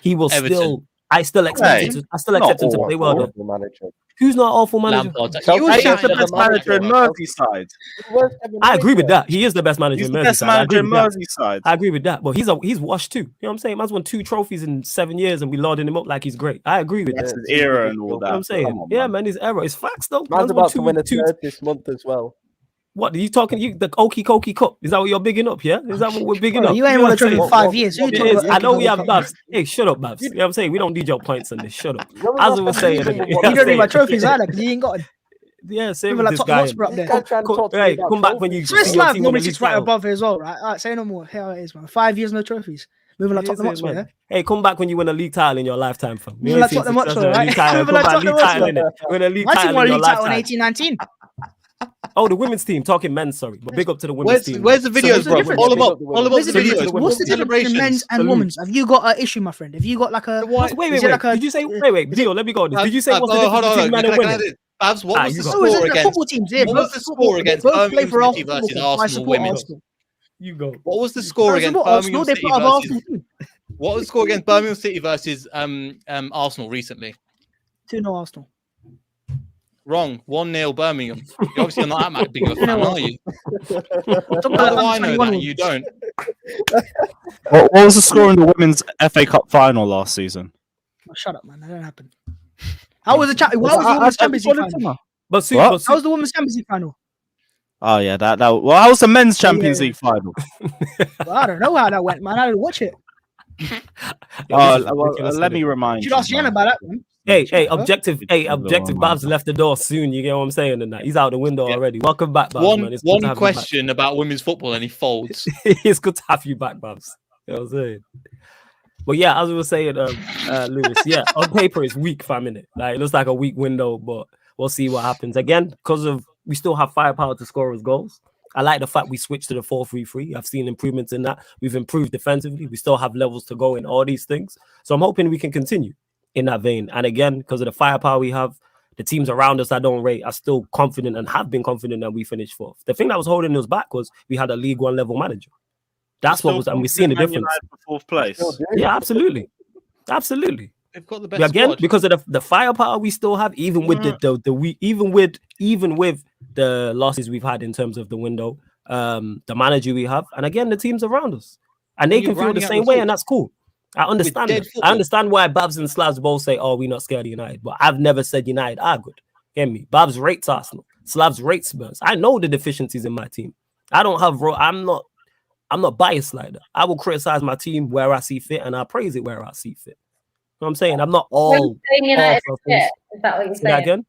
he will Everton. I still expect him to play well. Though. Manager. Who's not awful manager? Lampard. Chelsea You were He's shouting the at best Lampard, manager in bro. Merseyside. I agree with that. He is the best manager He's in the Merseyside. best I manager agree in with that. Merseyside. I agree with that, but he's washed too. You know what I'm saying? Man's won 2 trophies in 7 years and we lauding him up like he's great. I agree with That's that. his era and all You know that. what I'm saying? Come on, Yeah, man, his era. It's facts though. Man's won about to two- win a two- third this month as well. What are you talking? The Okie Koki Cup? Is that what you're bigging up? Yeah, is that what we're bigging up? You ain't know won a what I'm trophy saying? in 5 years. Who you It talking is. about? I know we have Cup? Bhavs. Hey, shut up, Bhavs. You know what I'm saying? We don't need your points on this. Shut up. You're As I not was saying, saying innit? what You don't need my Yeah, trophies either because you ain't got it. yeah, same People with like this Tottenham guy. Hotspur up there. This guy trying to talk to me Right, about come back when you trophies. Swiss see your Life team normally in the sits right league above here as well, right? All right, say no more. Here it is, man. 5 years, no trophies. Moving like It is Tottenham it, Hotspur, yeah? man. Hey, come back when you win a league title in your lifetime, fam. Moving like Tottenham Hotspur, right? Come Moving like back, Tottenham league title Hotspur. in it. Win a league My team title won in a your league title in lifetime. 1819. Oh, the women's team. Talking men's, sorry, but big up to the women's team. Where's the videos, the bro? difference? All them up. Where's the Salute to difference? the women. What's the difference between men's and Salute. women's? Have you got an issue, my friend? Have you got like a... Why- Wait. Is it like a- Did you say? Wait, Leo, let me go. Did you say what's the hold difference on, between men and women? Bhavs, what was you the go. Oh, is score it the against? football teams? Yeah, What was the score against both play Birmingham for City Arsenal. versus I Arsenal support women? Arsenal. You go. What was the score I against support Birmingham Arsenal. They're City part of versus? Arsenal too. What was the score against Birmingham City versus Arsenal recently? 2-0 Arsenal. Wrong. 1-0 Birmingham. You're obviously not that big of a fan, are you? Talk How about do I know 21 that? You don't. What was the score in the women's FA Cup final last season? Oh, shut up, man. That didn't happen. How was the Women's Champions League final? But What? How was the Women's Champions League final? Oh yeah, well, how was the men's Champions League final? Well, I don't know how that went, man. I didn't watch it. Let me remind You you. should ask Jan about that one. Hey, objective Bhavss left the door soon. You get what I'm saying? And that he's out the window already. Welcome back, Bhavs, man. It's good to One have you question about women's football, and he folds. back. It's good to have you back, Bhavs. You know what I'm saying? But yeah, as we were saying, Lewis, yeah, on paper it's weak, fam, innit? Like, it looks like a weak window, but we'll see what happens. Again, because of we still have firepower to score as goals. I like the fact we switched to the 4-3-3. I've seen improvements in that. We've improved defensively. We still have levels to go in all these things. So I'm hoping we can continue in that vein. And again, because of the firepower we have, the teams around us I don't rate are still confident and have been confident that we finished fourth. The thing that was holding us back was we had a League One level manager. That's what was, and we've seen the difference. For fourth place. Yeah, absolutely. They've got the best Again, squad. because of the firepower we still have, even with even with the losses we've had in terms of the window, the manager we have, and again the teams around us, and they can feel the same way, and that's cool. I understand it. I understand why Babs and Slavs both say, "Oh, we're not scared of United," but I've never said United are good. Get me? Babs rates Arsenal, Slavs rates Spurs. I know the deficiencies in my team. I don't have. I'm not biased like that. I will criticize my team where I see fit, and I praise it where I see fit. You know what I'm saying? I'm not all. United is shit. Is that what you're saying? Again?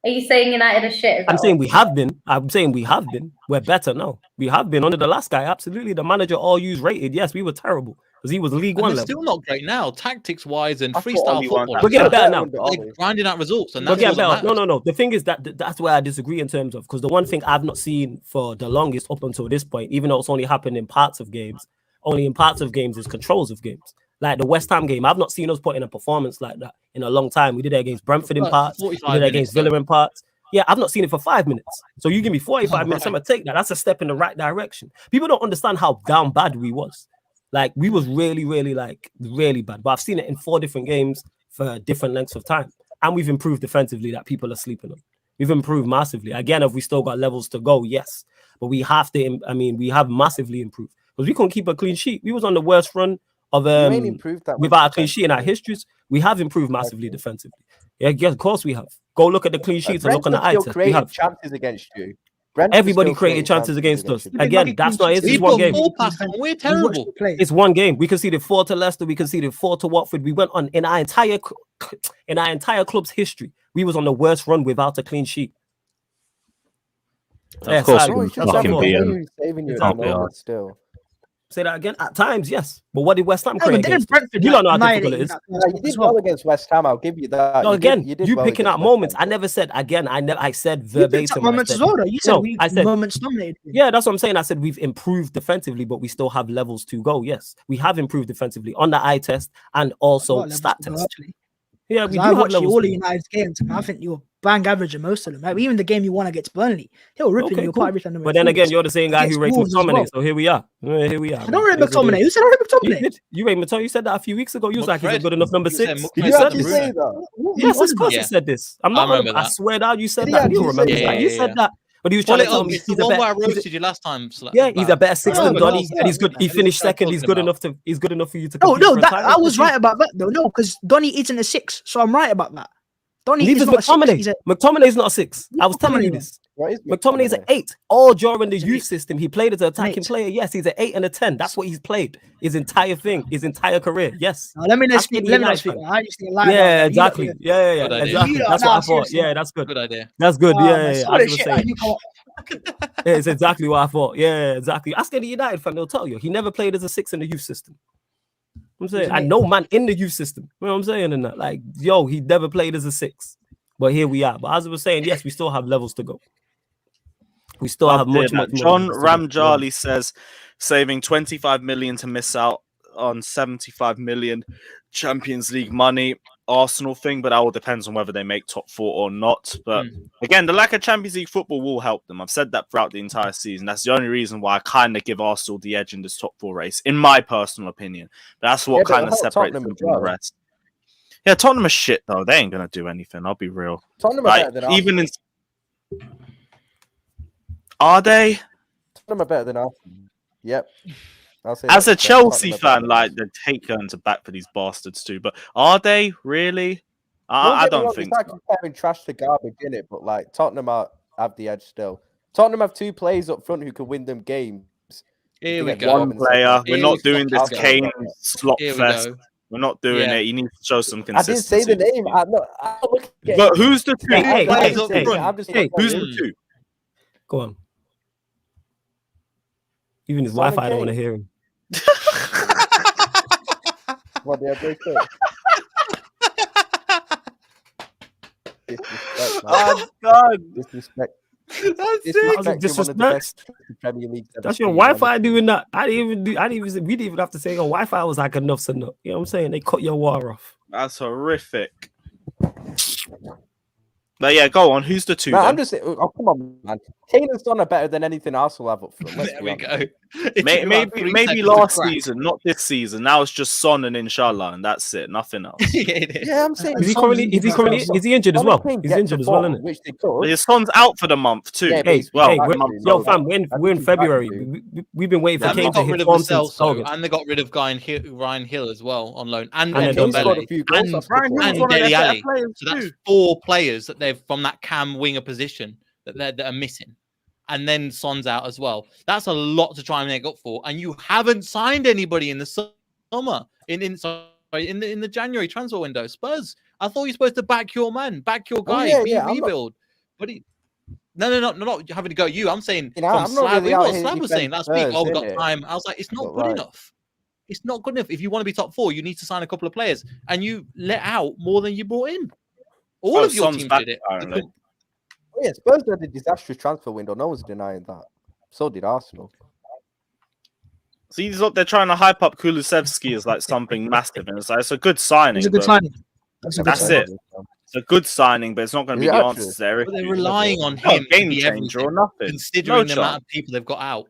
Are you saying United is shit? I'm saying we have been. I'm saying we have been. We're better now. We have been under the last guy. Absolutely, the manager all used rated. Yes, we were terrible because he was League One they're level. still not great now, tactics wise and freestyle football. We're getting better now. They're grinding out results, and We're that's getting what better. No. The thing is that's where I disagree in terms of because the one thing I've not seen for the longest up until this point, even though it's only happened in parts of games, is controls of games. Like the West Ham game, I've not seen us put in a performance like that in a long time. We did it against Brentford in parts. We did it against Villa in parts. Yeah, I've not seen it for 5 minutes. So you give me 45 minutes, I'm gonna take that. That's a step in the right direction. People don't understand how down bad we was. Like we was really, really really bad. But I've seen it in 4 different games for different lengths of time, and we've improved defensively that people are sleeping on. We've improved massively. Again, have we still got levels to go? Yes, but we have to. I mean, we have massively improved because we couldn't keep a clean sheet. We was on the worst run of without a clean sheet in our histories. We have improved massively defensively. Yeah, of course we have. Go look at the clean sheets and look on the eye test. We have chances against you. Everybody created chances against us. Again, that's not it. It's one game. We're terrible. It's one game. We conceded 4 to Leicester. We conceded 4 to Watford. We went on in our entire club's history. We was on the worst run without a clean sheet. Of course, we fucking beat him. Still. Say that again. At times, yes. But what did West Ham create? Brentford, you don't know how difficult it is. You did well against West Ham. I'll give you that. No, again, you picking out moments. I never said again. I said verbatim. Moments as well. You said I said moments dominated. Yeah, that's what I'm saying. I said we've improved defensively, but we still have levels to go. Yes, we have improved defensively on the eye test and also stat test. Yeah, we do have levels. All of United's games. I think you were bang average in most of them. Like, even the game you won against Burnley, they were ripping you quite everything. But then again, you're the same guy who rates McTominay. So here we are. I don't rate McTominay. Who said I rate McTominay? You rate McTominay. You said that a few weeks ago. You was like, he's a good enough number 6. You actually say that? Yes, of course you said this. I'm not. I swear that you said that. You remember that? You said that. But he was trying to tell me he's the one where I roasted you last time. Yeah, he's a better 6 than Donny, and he's good. He finished second. He's good enough for you to. No, I was right about that though. No, because Donny isn't a 6, so I'm right about that. Neither is McTominay. McTominay's not a 6. I was telling you this. McTominay's an 8. All during the youth system, he played as an attacking player. Yes, he's an 8 and a 10. That's what he's played his entire thing, his entire career. Yes. Let me not speak. Yeah, exactly. Yeah, exactly. That's what I thought. Yeah, that's good. Good idea. That's good. Yeah. It's exactly what I thought. Yeah, exactly. Ask any United fan, they'll tell you he never played as a 6 in the youth system. I'm saying I know man in the youth system. You know what I'm saying? And that, like, he never played as a 6. But here we are. But as I was saying, yes, we still have levels to go. We still have much more. John Ramjali says saving 25 million to miss out on 75 million Champions League money. Arsenal thing, but that all depends on whether they make top 4 or not. But again, the lack of Champions League football will help them. I've said that throughout the entire season. That's the only reason why I kind of give Arsenal the edge in this top 4 race, in my personal opinion. But that's what kind of separates them from the rest. Yeah, Tottenham are shit though. They ain't gonna do anything. I'll be real. Tottenham are better than even Arsenal. Are they? Tottenham are better than Arsenal. Yep. As a Chelsea fan, like they take going to back for these bastards too. But are they really? I don't think. It's like comparing trash to garbage in it, but like Tottenham have the edge still. Tottenham have 2 players up front who can win them games. Here we go. One player. We're not doing this go. Kane slop Here we fest. go. We're not doing it. You need to show some I didn't consistency. say the name. But who's the 2? Who's the 2? Go on. Even his Wi-Fi, I don't want to hear him. What they break it? Disrespect, man. Oh God! Disrespect. That's Disrespect. That's your Wi-Fi doing that. We didn't even have to say your Wi-Fi was like enough's enough. You know what I'm saying? They cut your water off. That's horrific. But yeah, go on. Who's the 2? No, I'm just saying. Oh, come on, man. Kane and Son are better than anything Arsenal have up front. There we go. Maybe last season, not this season. Now it's just Son and Inshallah, and that's it. Nothing else. Yeah, I'm saying. Is he injured as well? He's injured as well, isn't it? Which they could. His Son's out for the month too. Yeah, fam, we're in February. We've been waiting for Kane to hit form since August. And they got rid of Ryan Hill as well on loan, and Dele Dele Alli. So that's 4 players that they've from that cam winger position that are missing. And then Son's out as well. That's a lot to try and make up for. And you haven't signed anybody in the summer, in the January transfer window. Spurs, I thought you were supposed to back your man, back your guy, rebuild. But not having to go at you. I'm saying from Slab, Slab was saying last week, we've got time. I was like, it's not good enough. It's not good enough. If you want to be top 4, you need to sign a couple of players. And you let out more than you brought in. All of your teams did it. Yeah, Spurs had a disastrous transfer window. No one's denying that. So did Arsenal. See, they're trying to hype up Kulusevski as like something massive, and it's a good signing. It's a good signing. That's it. It's a good signing, but it's not going to be the answer there. But they're relying on him game changer or nothing. Considering the amount of people they've got out.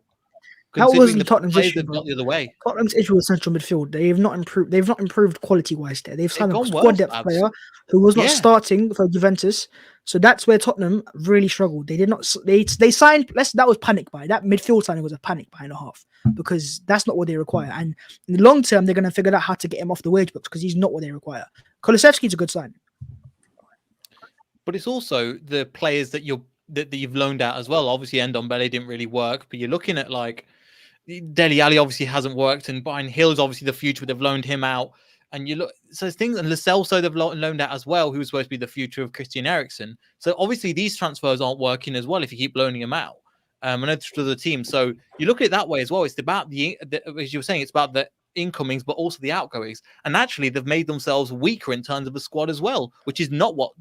That wasn't Tottenham's issue. Not the other way. Tottenham's issue was central midfield. They have not improved. They've not improved quality-wise there. They've signed a squad depth player who was not starting for Juventus. So that's where Tottenham really struggled. They did not. They signed. That was panic buy. That midfield signing was a panic buy and a half because that's not what they require. And in the long term, they're going to figure out how to get him off the wage books because he's not what they require. Kulusevski's a good sign. But it's also the players that you've loaned out as well. Obviously, Ndombele didn't really work, but you're looking at like Dele Alli obviously hasn't worked, and Brian Hill's obviously the future, but they've loaned him out. And you look, so things, and Lo Celso they've loaned out as well, who was supposed to be the future of Christian Eriksen. So obviously these transfers aren't working as well if you keep loaning them out. I know to the team. So you look at it that way as well. It's about the as you were saying, it's about the incomings, but also the outgoings. And actually, they've made themselves weaker in terms of the squad as well, which is not what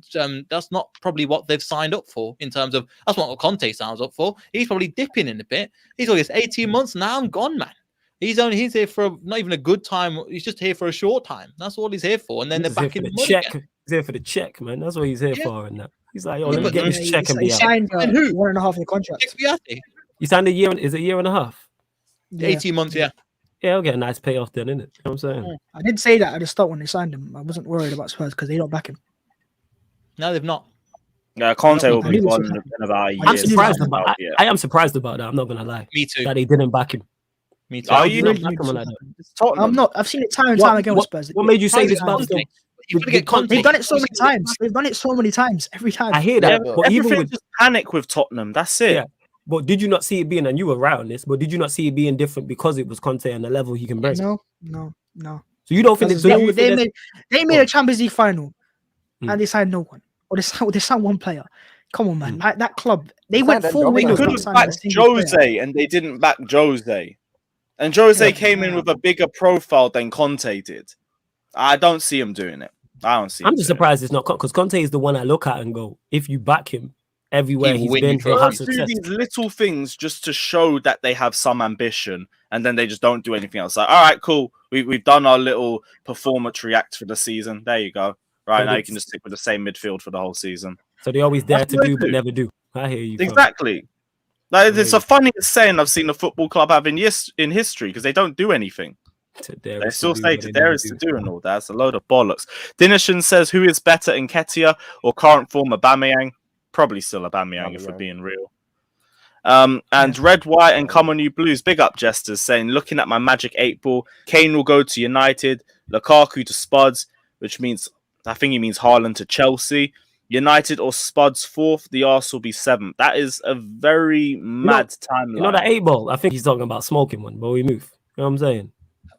that's not probably what they've signed up for in terms of that's not what Kante signs up for. He's probably dipping in a bit. He's always 18 months now. I'm gone, man. He's here for not even a good time. He's just here for a short time. That's all he's here for. And then they're back in the check. He's here for the check, man. That's what he's here for. And that he's like, let me get this check and be out. Signed 1.5 year contract. You signed a year. Is it a year and a half? 18 months, yeah. Yeah, I'll get a nice payoff then, innit? You know what I'm saying? I did say that at the start when they signed him. I wasn't worried about Spurs because they don't back him. No, they've not. Yeah, Kante will be gone in about a year. I am surprised about that. I'm not gonna lie. Me too. That they didn't back him. Me too. Are you not backing him like that? I'm not. I've seen it time and time again with Spurs. What made you say this about them? They've done it so many times. They've done it so many times. Every time. I hear that. Yeah, but even with just panic with Tottenham. That's it. Yeah. But did you not see it being, and you were right on this, but did you not see it being different because it was Kante and the level he can bring? No. So you don't think they made a Champions League final and they signed no one, or they signed one player. Come on, man! Like, that club, they went 4 windows. They could have backed Jose, and they didn't back Jose, and Jose came in with a bigger profile than Kante did. I don't see him doing it. I'm just surprised it's not because Kante is the one I look at and go, if you back him. Everywhere he's been, he'll have success. Do these little things just to show that they have some ambition, and then they just don't do anything else. Like, all right, cool, we've done our little performatory act for the season. There you go. Right, now you can just stick with the same midfield for the whole season. So they always dare to do, but never do. I hear you. Exactly. Like, it's the funniest saying I've seen a football club have in history because they don't do anything. They still say Darius to do and all that. It's a load of bollocks. Dinishan says, who is better, Nketiah or current form Aubameyang? Probably still Aubameyang if we're being real. And Red, White, and Come On You Blues, big up Jesters, saying, looking at my magic 8 ball, Kane will go to United, Lukaku to Spuds, which means, I think he means Haaland to Chelsea. United or Spuds 4th, the Arsenal be 7th. That is a very mad timeline. You know that 8 ball? I think he's talking about smoking one, but we move. You know what I'm saying?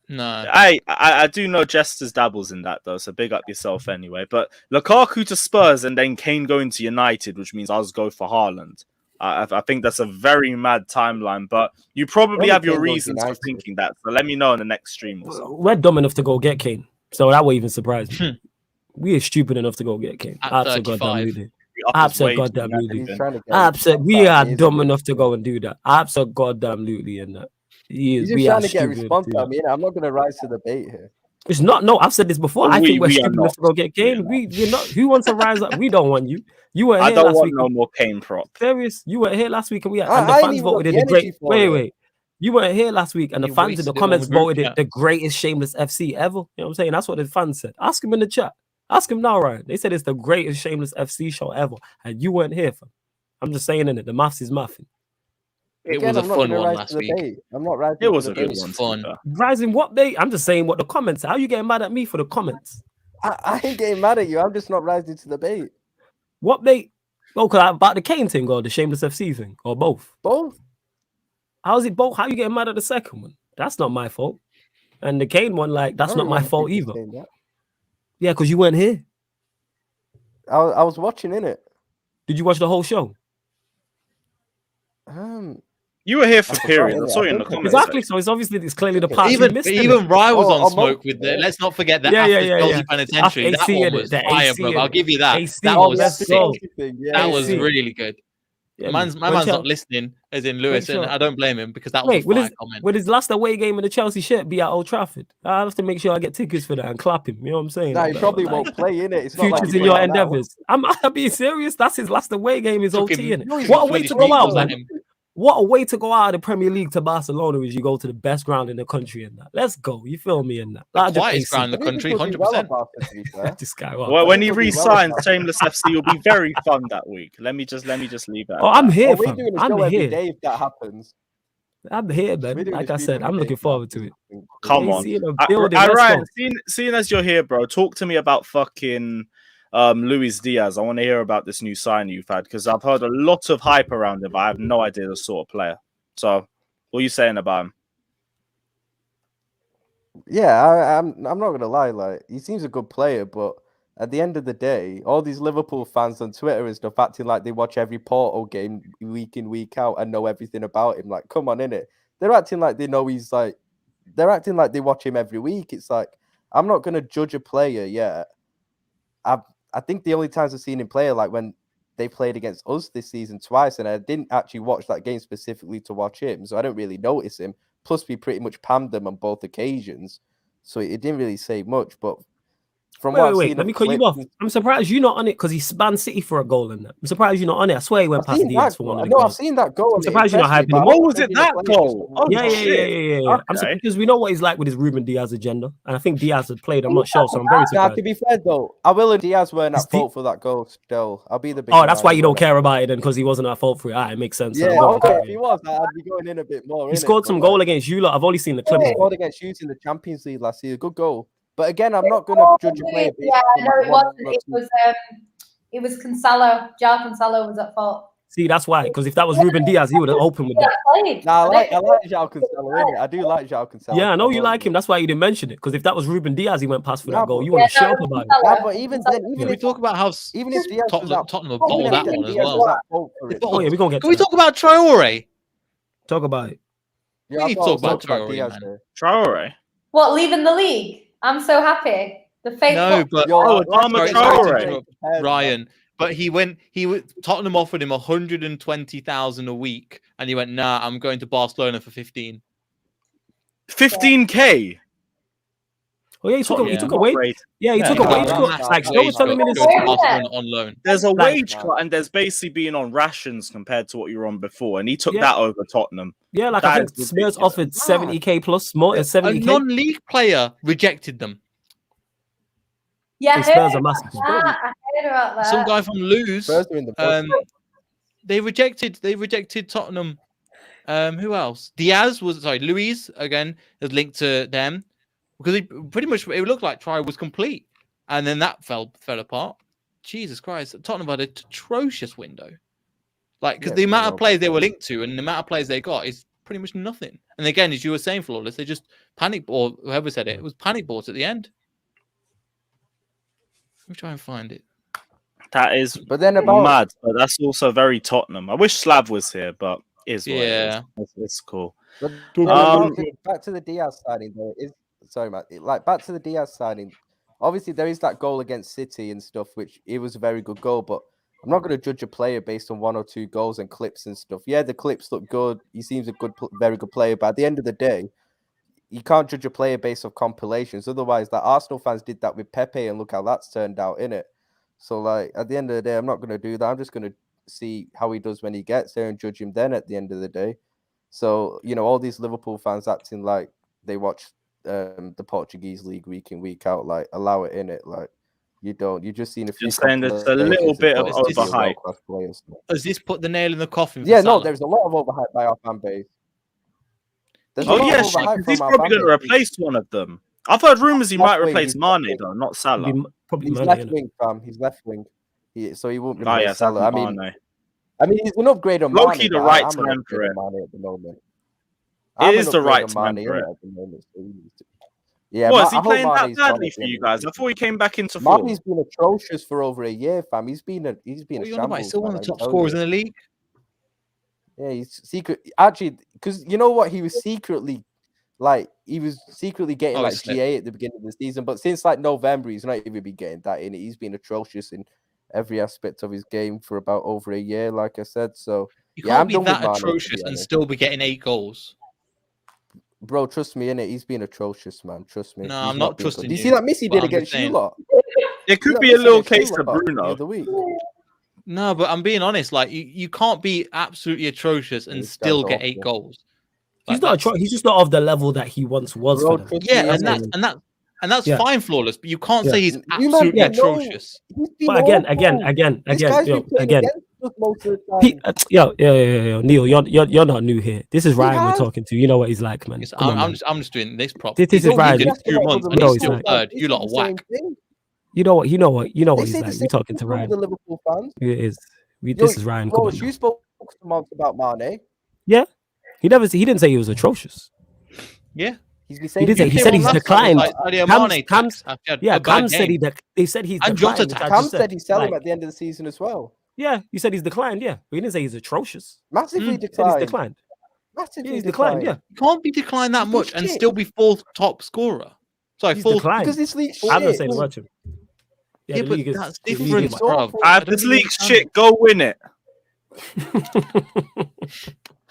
No. I do know Jesters dabbles in that, though, so big up yourself anyway. But Lukaku to Spurs and then Kane going to United, which means I'll go for Haaland. I think that's a very mad timeline, but you probably have your reasons for thinking that. So let me know in the next stream or so. We're dumb enough to go get Kane, so that won't even surprise me. We are stupid enough to go get Kane. Absolutely. Absolutely. We are dumb enough to go and do that. Absolutely. And that. He's just trying to get a response out of me. I'm not going to rise to the bait here. It's not. No, I've said this before. I think we're stupid enough to go get Kane. We're not. Who wants to rise up? We don't want you. You were here last week. I don't want week. no more Kane prop. Serious? You were here last week and and the fans voted it the great. Wait. You weren't here last week and the fans in the comments voted it the greatest Shameless FC ever. You know what I'm saying? That's what the fans said. Ask him in the chat. Ask him now, Ryan. They said it's the greatest Shameless FC show ever, and you weren't here. I'm just saying it. The maths is mathing. It was a fun one last week. I'm not rising. It was a good one. Fun. Rising what day? I'm just saying what the comments. How are you getting mad at me for the comments? I ain't getting mad at you. I'm just not rising to the bait. What bait? Oh, about the Kane thing or the Shameless FC thing or both? Both. How's it both? How are you getting mad at the second one? That's not my fault. And the Kane one, that's not my fault either. Yeah, because you weren't here. I was watching, innit? Did you watch the whole show? You were here for periods. I saw you in the comments. Exactly. So it's clearly the part. Even Rye was on smoke with it. Let's not forget that. Yeah. Penitentiary. That one was fire, bro. I'll give you that. That was sick. That was really good. Yeah, my man's not listening, as in Lewis, and I don't blame him because that was a fire comment. Would his last away game in the Chelsea shirt be at Old Trafford? I have to make sure I get tickets for that and clap him. You know what I'm saying? No, he probably won't play in it. It's futures in your endeavors. I'm being serious. That's his last away game. Is OT in it. What a way to go out, man. What a way to go out of the Premier League to Barcelona is you go to the best ground in the country and that. Let's go. You feel me in that? The quietest ground in the country, 100%. This guy. Well, when he re-signs Shameless FC, it'll be very fun that week. Let me just leave that. Oh, I'm here. We're doing a show every day if that happens. I'm here, man. Like I said, I'm looking forward to it. Come on. Ryan, seeing as you're here, bro, talk to me about fucking Luis Diaz. I want to hear about this new sign you've had because I've heard a lot of hype around him, but I have no idea the sort of player. So, what are you saying about him? Yeah, I'm not gonna lie. Like, he seems a good player, but at the end of the day, all these Liverpool fans on Twitter and stuff acting like they watch every Porto game week in, week out and know everything about him. Like, come on, innit? They're acting like they know he's like. They're acting like they watch him every week. It's like I'm not gonna judge a player yet. I think the only times I've seen him play are like when they played against us this season twice, and I didn't actually watch that game specifically to watch him, so I don't really notice him. Plus, we pretty much pammed them on both occasions, so it didn't really say much. But from what I've seen, let me cut you off. I'm surprised you're not on it because he spanned City for a goal in that. I'm surprised you're not on it. I swear he went past Diaz for one of the goals. I've seen that goal. I'm surprised you're not hyping him. What was it, that goal? Oh, yeah. Okay. Because we know what he's like with his Ruben Diaz agenda, and I think Diaz had played. I'm not sure, so I'm very surprised. To be fair though, I will and Diaz weren't at fault for that goal. Still, I'll be the big. Oh, that's why you don't care about it then, because he wasn't at fault for it. It makes sense. Yeah, okay. If he was, I'd be going in a bit more. He scored some goal against you lot. I've only seen the clip. He scored against you in the Champions League last year. Good goal. But again, I'm not going to judge a player. Yeah, no, it wasn't. It was Cancelo. João Cancelo was at fault. See, that's why. Because if that was Ruben Diaz, he would have opened with that. I like João Cancelo. I do like João Cancelo. Yeah, I know you like him. That's why you didn't mention it. Because if that was Ruben Diaz, he went past for that goal. You want to shout about it. Yeah, but even then, can we talk about how even if Diaz Tottenham have bottled that one as well? Oh yeah, we're gonna get. Can we talk about Traore? Talk about it. We need to talk about Traore. Traore. What, leaving the league? I'm so happy. The faithful. No, but Traore. Ryan. But Tottenham offered him 120,000 a week, and he went, "Nah, I'm going to Barcelona for 15." 15K. Oh yeah, he took Tottenham a not wage. rated. Yeah, he Yeah, took a yeah, wage yeah. cut. Like Wage Stowe telling me cut this. to Barcelona on loan. There's a Like- wage cut, and there's basically being on rations compared to what you were on before, and he took Yeah. that over Tottenham. Yeah, like That I think is Spurs ridiculous. offered 70k plus more, A 70k. non-league player rejected them. Yeah, I Hey, Spurs heard are massive. about that. I heard about that. Some guy from Lewes. Spurs are in the bottom. They rejected Tottenham. Who else? Luis again is linked to them because it looked like try was complete, and then that fell apart. Jesus Christ, Tottenham had an atrocious window. Like because Yeah, the amount well, of players they were linked to and the amount of players they got is pretty much nothing. And again, as you were saying, Flawless, they just panic, or whoever said it was panic bought at the end. Let me try and find it. That is But then about mad, but that's also very Tottenham. I wish Slav was here, but is what it Yeah. is. It's cool. But then back to the Diaz signing, though. Sorry, Matt. Like back to the Diaz signing. Obviously, there is that goal against City and stuff, which it was a very good goal. But I'm not going to judge a player based on 1 or 2 goals and clips and stuff. Yeah, the clips look good. He seems a very good player. But at the end of the day, you can't judge a player based on compilations. Otherwise, that Arsenal fans did that with Pepe, and look how that's turned out, innit? So, like, at the end of the day, I'm not going to do that. I'm just going to see how he does when he gets there and judge him then at the end of the day. So, you know, all these Liverpool fans acting like they watch the Portuguese league week in, week out, like, allow it in it. Like, you don't. You're just seeing a few. Just saying there's a little bit of overhype. Has this put the nail in the coffin? For Yeah, Salah? no, there's a lot of overhype by our fan base. There's a Oh lot yeah, of overhype shit, he's from our probably fan going to base. replace one of them. I've heard rumours he might Left wing, replace he's left Mane wing. though, not Salah. Probably He's Mane, left innit? wing, fam. He's left wing. So he won't Oh replace yeah, Salah. Mane. I mean, he's an upgrade on Low-key Mane. the but right I'm an time for upgrade it. on Mane at the moment. It I'm is an the upgrade right on time Mane for it. at the moment, so he needs to- Yeah, What, is he I hope playing that Mane's gone badly at for the you end of guys? the I thought he came back into form. Mane's been atrocious for over a year, fam. He's been a What are you on shambles. about? He's still one of man, the I'm top telling scorers you. in the league. Yeah, he's secret. Actually, because you know what, he was secretly getting Oh, like he's slipped. GA at the beginning of the season, but since like November, he's not even been getting that in. He's been atrocious in every aspect of his game for about over a year, like I said. So You yeah, can't I'm be done with that Mane, to be atrocious and honest. still be getting 8 goals. Bro, trust me, innit? He's been atrocious, man. Trust me. No, He's I'm not been good. trusting Do you you, see that Messi but did I'm against just you saying. lot? It could See be that a Messi little against you case to lot the Bruno. other week? No, but I'm being honest. Like you can't be absolutely atrocious and This still guy's get 8 awful. goals. He's Like, not. that's- He's just not of the level that he once was. Bro, For them. trust yeah, me, and innit? that's Yeah. fine, Flawless. But you can't Yeah. say he's You man absolutely don't know. atrocious. He's been But again, awful. This guy's been playing again. against us most of the time. Yo, Neil, you're not new here. This is Ryan we're has. talking to. You know what he's like, man. Yes, Come on, I'm man. just doing this prop. This He's is only Ryan. did 2 months, I and know he's he's still like- third. They You say lot the are same whack. thing. You know what They he's say like. the We same talking thing to from Ryan. the Liverpool fans. It is. Yo, This is Ryan. Come on, Rose, man. you spoke some months about Mane. Yeah, he didn't say he was atrocious. Yeah. He's been He saying did say You he came said on he's last time, declined. like Sadio Cam's- Mane Cam's- tax after he had Yeah, a bad Cam said game. they said he's And Jota declined. which I tax. Cam just said he's selling like, at the end of the season as well. Yeah, you said he's declined. Yeah, but he didn't say he's atrocious. Massively He said he's declined. declined. Massively Yeah, he's declined. Yeah, You can't be declined that He's much and shit. still be 4th top scorer. Sorry, he's 4th. declined. Because this league's I'm not shit. saying about him. Yeah, the but league is- that's the league different, is- is bro. awful. I This don't league's understand. shit. Go win it.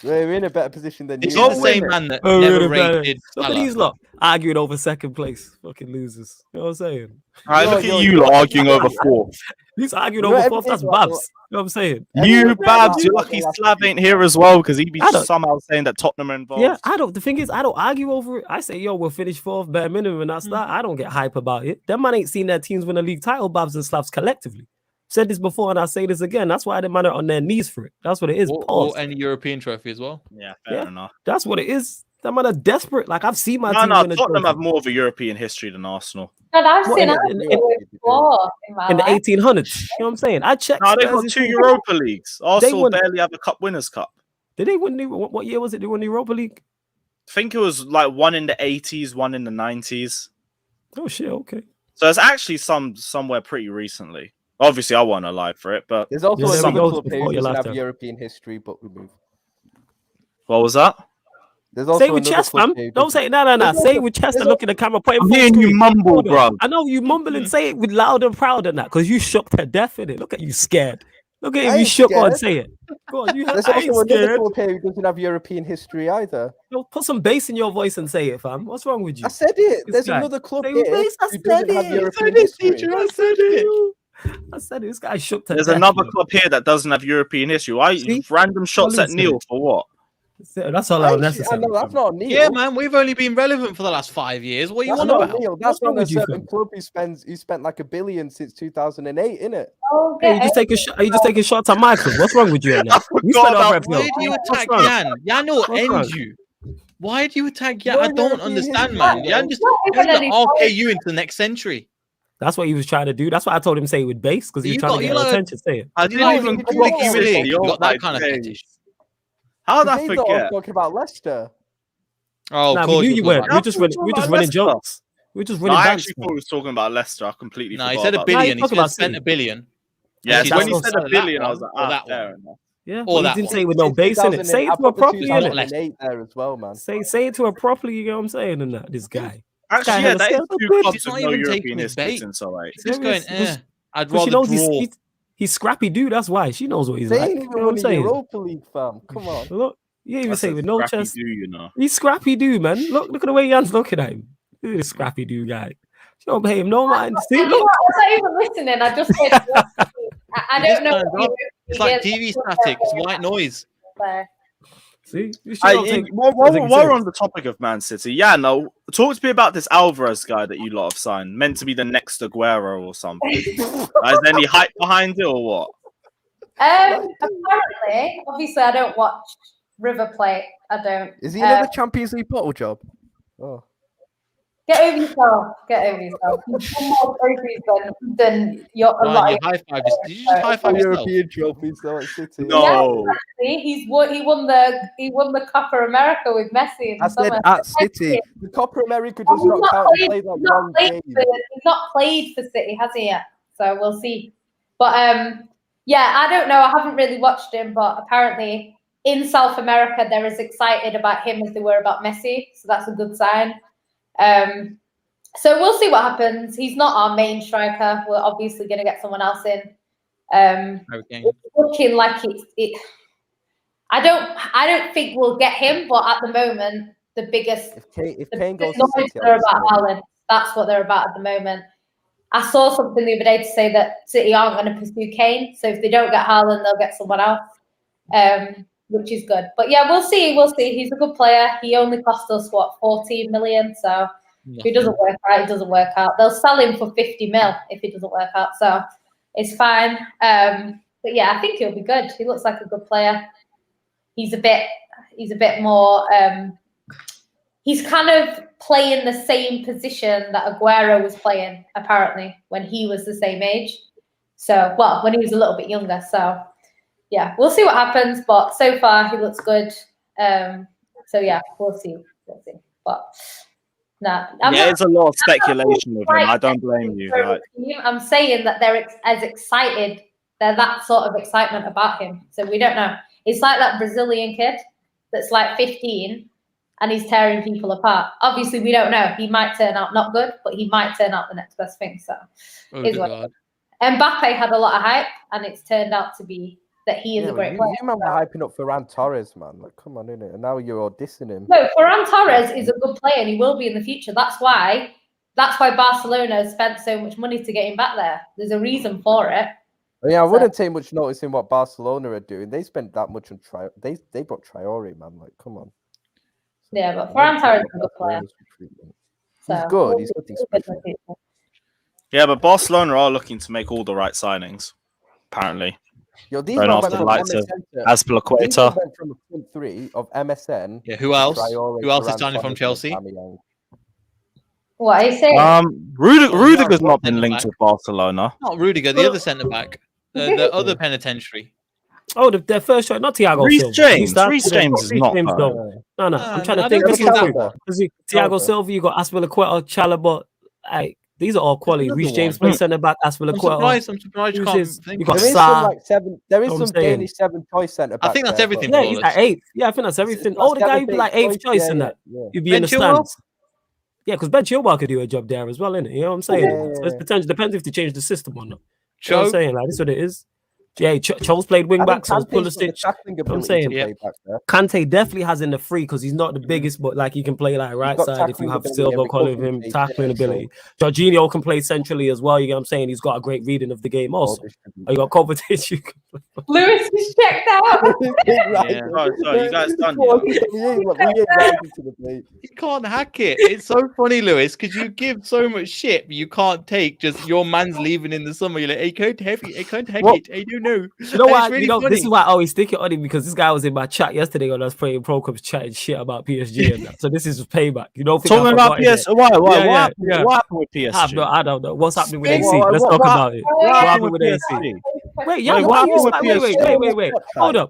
We're in a better position than This you. is Go the win same it. man that Oh, never really bad. rated Look at Salah. these lot arguing over second place. Fucking losers. You know what I'm saying? All right, Yo, look yo, at you yo, lot arguing over 4th. These arguing You know, over fourth. everything's That's like- Babs. You know what I'm saying? You, Everyone's Babs, like- you're lucky Slav ain't here as well because he'd be I don't- somehow saying that Tottenham are involved. Yeah, I don't. The thing is, I don't argue over it. I say, yo, we'll finish 4th, bare minimum, and that's that. I don't get hype about it. Them man ain't seen their teams win a league title, Babs and Slavs collectively. Said this before, and I say this again. That's why them man are on their knees for it. That's what it is. Or Pause. any European trophy as well. Yeah, fair Yeah. enough. That's what it is. Them man are desperate. Like I've seen my No, team no, win a Tottenham trophy. have more of a European history than Arsenal. God, I've What, seen in- it in- before in my in the life. 1800s. You know what I'm saying? I checked. No, they've Spurs' got 2 team. Europa Leagues. Arsenal won- barely have a Cup Winners' Cup. Did they win? What year was it? They won the Europa League. I think it was like one in the 80s, one in the 90s. Oh shit. Okay. So it's actually somewhere pretty recently. Obviously, I wasn't alive for it, but There's also Yeah, there we another go, club here before who your doesn't have lifetime. European history, but we move. what was that? There's also Say it with another chest, club fam. here who Don't doesn't- say no. There's Say it also- with chest there's and look at the camera. Put it I'm full hearing screen. you mumble, Hold on. bro. I know you mumble and say it with loud and proud and that because you shook to death in it. Look at you scared. Look at I him, you ain't shook on, scared. say it. Go on, you There's I ain't also another scared. club here who doesn't have European history either. Yo, put some bass in your voice and say it, fam. What's wrong with you? I said it. This There's guy. another club Say here it, bass, I who said doesn't have it. European it, history. teacher, I said it. I said it. This guy shook to There's death, another man. club here that doesn't have European history. Why See? random shots All at he Neel said. for what? That's all I unnecessary. know that's not Neel. Yeah, man, we've only been relevant for the last 5 years. What are you That's on not about? Neel. What's That's wrong on a with you, certain fam? club who spent like $1 billion since 2008, innit? Oh, Hey, get you just take a shot. You just taking shots at my club. What's wrong with you? Now? You forgot spent over about $1 Why billion. do you What's attack wrong? Jan? Jan will What's end wrong? you. Why do you attack Jan? No I don't European understand, history, man. bro. Jan just Not even gonna any RK you into the next century. That's what he was trying to do. That's why I told him say it with bass because he was You trying got- to you get our like- attention. Say it. I You didn't don't even even clock public City. humiliation. You Oh got my that kind of days. fetish. How did I They thought I was forget? talking about Leicester. Oh, Nah, of we course knew you you was weren't. about We're that. just We're running. talking We're just about running Leicester. jokes. We're just No, running I bands. actually thought he was talking about Leicester. I completely Nah, forgot he said $1 about billion. Nah, He talk about spent City. $1 billion. Yeah, Actually, so when he that's said not $1 that billion, I was one like, or that fair one. enough. Yeah, Or but he that didn't one. say it with no Since bass in it. 2008, Say it I to her put the properly, innit? 2008 there as well, man. Say it to her properly. You know what I'm saying? And that this guy. Actually, yeah, hella that is scared. two Good. clubs He's with not no even European taking his history bait. since 08. He's just going, I'd But she rather knows draw. he's scrappy dude. That's why she knows what he's They like. ain't You even know what I'm won the saying? Europa League, fam. Come on. Look, you even That's say a with no scrappy chest. do, you know. He's scrappy dude, man. Look at the way Jan's looking at him. Look at this scrappy dude guy. She don't pay him no mind. See, I look. was not even listening. I just said, I He just don't know. turns up. It's like TV static. It's white noise. See, she don't take. While take it we're serious. on the topic of Man City, yeah, no, talk to me about this Alvarez guy that you lot have signed, meant to be the next Aguero or something. Is there any hype behind it or what? Apparently, obviously, I don't watch River Plate. I don't. Is he another Champions League bottle job? Oh. Get over yourself. Get over yourself. You've won more trophies than your a Ryan, lot. you high five. Did you just high five yourself? European trophies though at City. No. Yeah, he won the Copa America with Messi in the I said summer. at City. The Copa America does He's not count. He played like one game. He's not played for City, has he yet? So we'll see. But yeah, I don't know. I haven't really watched him, but apparently in South America they're as excited about him as they were about Messi. So that's a good sign. So we'll see what happens. He's not our main striker. We're obviously going to get someone else in. It's looking like it. I don't think we'll get him, but at the moment, the biggest If Kane goes to noise City, are about Haaland. That's what they're about at the moment. I saw something the other day to say that City aren't going to pursue Kane. So if they don't get Haaland, they'll get someone else, which is good. But yeah, we'll see. We'll see. He's a good player. He only cost us, 14 million? So if he doesn't work out, it doesn't work out. They'll sell him for 50 mil if he doesn't work out. So it's fine. But yeah, I think he'll be good. He looks like a good player. He's a bit more. He's kind of playing the same position that Aguero was playing, apparently, when he was the same age. So, well, when he was a little bit younger. So, yeah, we'll see what happens. But so far, he looks good. So, yeah, we'll see. But, no. There's a lot of speculation with him. I don't blame you. Like, I'm saying that they're as excited. They're that sort of excitement about him. So, we don't know. It's like that Brazilian kid that's like 15 and he's tearing people apart. Obviously, we don't know. He might turn out not good, but he might turn out the next best thing. So, Mbappe had a lot of hype, and it's turned out to be that he is a great player. You remember hyping up Ferran Torres, man? Like, come on, innit? And now you're all dissing him. No, Ferran Torres is a good player, and he will be in the future. That's why Barcelona has spent so much money to get him back there. There's a reason for it. Yeah, I wouldn't take much notice in what Barcelona are doing. They spent that much on They brought Traore, man. Like, come on. Yeah, but Ferran Torres is a good player. He's good. He's nothing special. yeah, but Barcelona are looking to make all the right signings, apparently. Yo, these Going men after went the from likes of MSN Azpilicueta. went from a front three of MSN. Yeah, who else? Traore, Who else is Ferran signing from Torres, Chelsea? What are you saying? Rudiger's not been linked with Barcelona. Not Rudiger, the other centre back, the other penitentiary. Oh, their first choice, not Thiago Reece Silva. James. Reece James is not. No. I'm trying to I think. don't think it's that one. Thiago Silva, you got Azpilicueta, Chalobah. Like, these are all quality. Another Reece James one. plays centre back. I'm Azpilicueta. surprised you can't think You of got it. There is Sa. some like seven. There is Know what some I'm saying? Danish 7-choice centre back. I think that's there, everything. but- Yeah, he's like eighth. Yeah, I think that's everything. It's Oh, the guy would be 7th, like eighth choice yeah, in that. yeah. You'd be in the Ben Chilwell? stands. Yeah, because Ben Chilwell could do a job there as well, innit? You know what I'm saying? Yeah. So it's potential. Depends if they change the system or not. You know what I'm Cho, saying? Like, this is what it is. Yeah, Cho's played wing I think back, so Kante's got the Pulisic. tackling I'm ability saying, to play back there. Kante definitely has in the free because he's not the biggest, but like he can play like right got side if you tackling have ability Silva and calling recovery him pace, tackling yeah, ability. Jorginho can play centrally as well. You get what I'm saying? He's got a great reading of the game also. Oh, you got Kovacic. You can play. Lewis is checked out. Sorry, you guys done You can't hack it. It's so funny, Lewis, because you give so much shit, but you can't take just your man's leaving in the summer. You're like, I can't have it. I can't hack it. I don't know. You know what? Really You know, funny. this is why I always stick it on him because this guy was in my chat yesterday when I was playing Pro Clubs chatting shit about PSG and that. So this is payback. You don't think Talking about PS? Why? What happened with PSG? I don't know. What's happening with AC? What- Let's what- talk what- about it. What happened with AC? PSG? Wait, yeah, Wait, why are you what happened with smiling? PSG? Wait.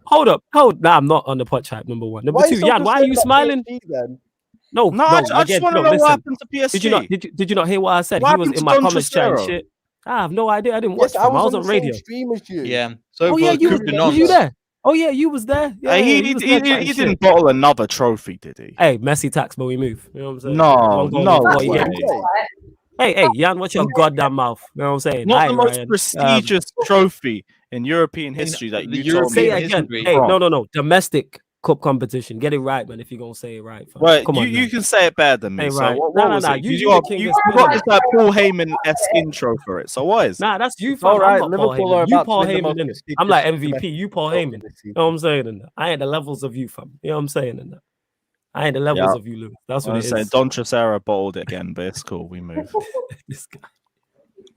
Hold. Nah, I'm not on the pot chat. Number one. Number two, Jan, why are you smiling? No, I just want to know what happened to PSG. Did you not hear what I said? What He was happened in to my Don comments chatting Trocero? shit. I have no idea. I didn't watch Yes, him. I was on on the radio. same stream as you. Yeah. So Oh yeah, for you Coupe de was Nantes. you there? Oh yeah, you was there. Yeah, He was there chatting didn't shit. bottle another trophy, did he? Hey, Messi tax, but we move. You know what I'm saying? No, One goal, no what you way. get. Hey, Jan, watch your goddamn mouth. You know what I'm saying? Not Aye, the most Ryan. prestigious trophy in European history that the you told Say me. European it again. history. Hey, no. Domestic cup competition. Get it right, man. If you're gonna say it right. Fam. Well, Come on, you man. can say it better than me. Hey, So right. what Nah, was nah. it? You You the king of got spin. this like Paul Heyman-esque intro for it. So what is it? Nah, that's you, fam. All right, I'm not Paul Liverpool are Heyman. You about to Paul win the Heyman, most innit? prestigious I'm like domestic MVP. You Paul trophy Heyman. this You season. know what I'm saying? And I ain't the levels of you, fam. You know what I'm saying? And I ain't the levels of you, Lou. That's what I it say is. Don Trocero bottled it again, but it's cool. We move. This guy.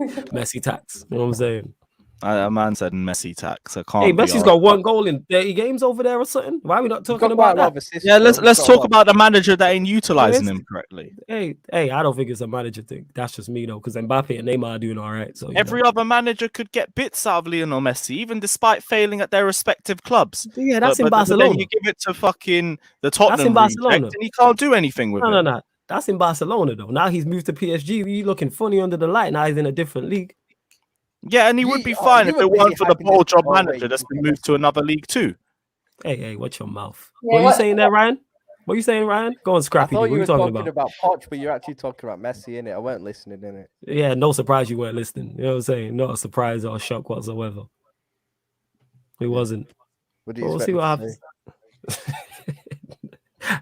Messi tax. You know what I'm saying? A man said Messi tax. I can't. Hey, be Messi's arsed. got one goal in 30 games over there or something. Why are we not talking about that? Yeah, let's talk about the manager that ain't utilizing him correctly. Hey, I don't think it's a manager thing. That's just me though, because Mbappe and Neymar are doing all right. So Every other manager could get bits out of Lionel Messi, even despite failing at their respective clubs. Yeah, that's in But Barcelona. then you give it to fucking the Tottenham That's in Barcelona. reject, and he can't do anything with it. No. That's in Barcelona though. Now he's moved to PSG. You looking funny under the light. Now he's in a different league. Yeah, and he would be fine if it weren't for the ball job manager that's been moved to another league too. Hey, watch your mouth. Yeah, what are you saying there, Ryan? What are you saying, Ryan? Go on, I Scrappy. thought What you are were you talking about Poch, but you're actually talking about Messi, innit? I weren't listening, innit? Yeah, no surprise you weren't listening. You know what I'm saying? Not a surprise or a shock whatsoever. It wasn't. What do you We'll expect see what me to happens.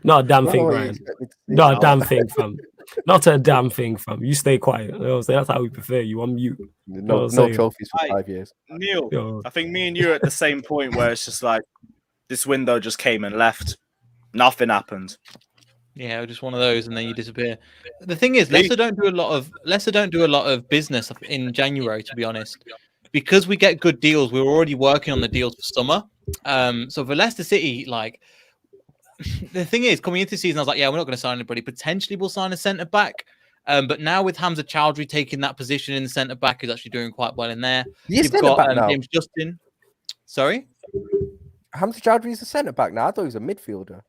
Not a damn say? thing, What do you Ryan. expect me to say? Not a damn thing, fam. Not a damn thing, fam. You stay quiet. You know what I'm saying? That's how we prefer you. I'm mute. No trophies for 5 years. Neil, Yo. I think me and you are at the same point where it's just like this window just came and left. Nothing happened. Yeah, just one of those, and then you disappear. The thing is, Leicester don't do a lot of business in January, to be honest, because we get good deals. We're already working on the deals for summer. So for Leicester City, like the thing is, coming into the season, I was like, yeah, we're not going to sign anybody. Potentially, we'll sign a centre back. But now with Hamza Chowdhury taking that position in the centre back, who's actually doing quite well in there. He's centre back now. James Justin. Sorry, Hamza Chowdhury is a centre back now. I thought he was a midfielder.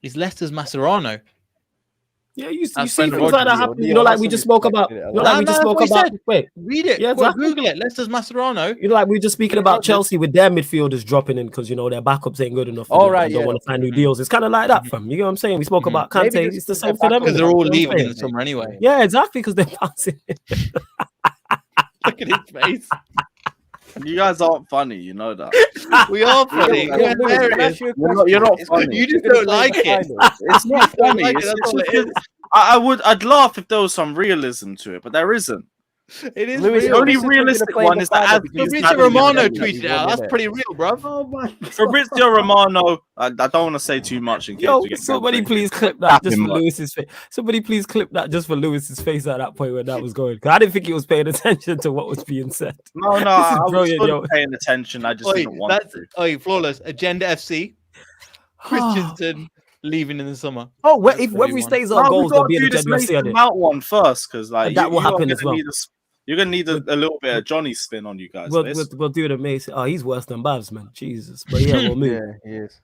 he's Leicester's Mascherano. Yeah, you see That's things Brendan like that Rodgers, happen. Neil, You know, like that's we some just spoke respect, about. innit? You know, like we just spoke about. Wait, Read it. Yeah, exactly. Google it. Leicester's Mascherano. you know, like we were just speaking about Chelsea with their midfielders dropping in because you know their backups ain't good enough. Oh, right, they don't yeah. want to find new deals. It's kind of like that, fam. You know what I'm saying? We spoke about Kante. Maybe It's the just same their for them. Because backups they're are all good, leaving in innit? the summer anyway. Yeah, exactly. Because they're bouncing. Look at his face. You guys aren't funny, you know that. We are funny. Yeah, We're Lewis, can I hilarious. ask you a You're question? not It's funny. good You just you're don't gonna like play it. the finals. It's not funny. like it, It's that's all it just- is. I'd laugh if there was some realism to it, but there isn't. It is Lewis, real. The only Lewis is gonna realistic play in one the is that final as because he's Fabrizio having the Romano event that tweeted he's it out. won, That's innit? pretty real, bro. Oh my! Fabrizio Romano, I don't want to say too much in case Yo, we get somebody cancelled. please clip that just him for up. Lewis's face. Somebody please clip that just for Lewis's face at that point when that was going. 'Cause I didn't think he was paying attention to what was being said. No, This is I was brilliant, fully yo. paying attention. I just didn't want to. Flawless. Agenda FC. Christensen leaving in the summer. Oh, well, That's if what when we want. stays No, our we goals, got there'll to be an do this agenda FC on Mason it. Mount one first, because like That will happen as well. You're gonna need a little bit of Johnny spin on you guys. We'll do the Mason. Oh, he's worse than Bhavss, man. Jesus. But yeah, we'll move. Yeah, he is.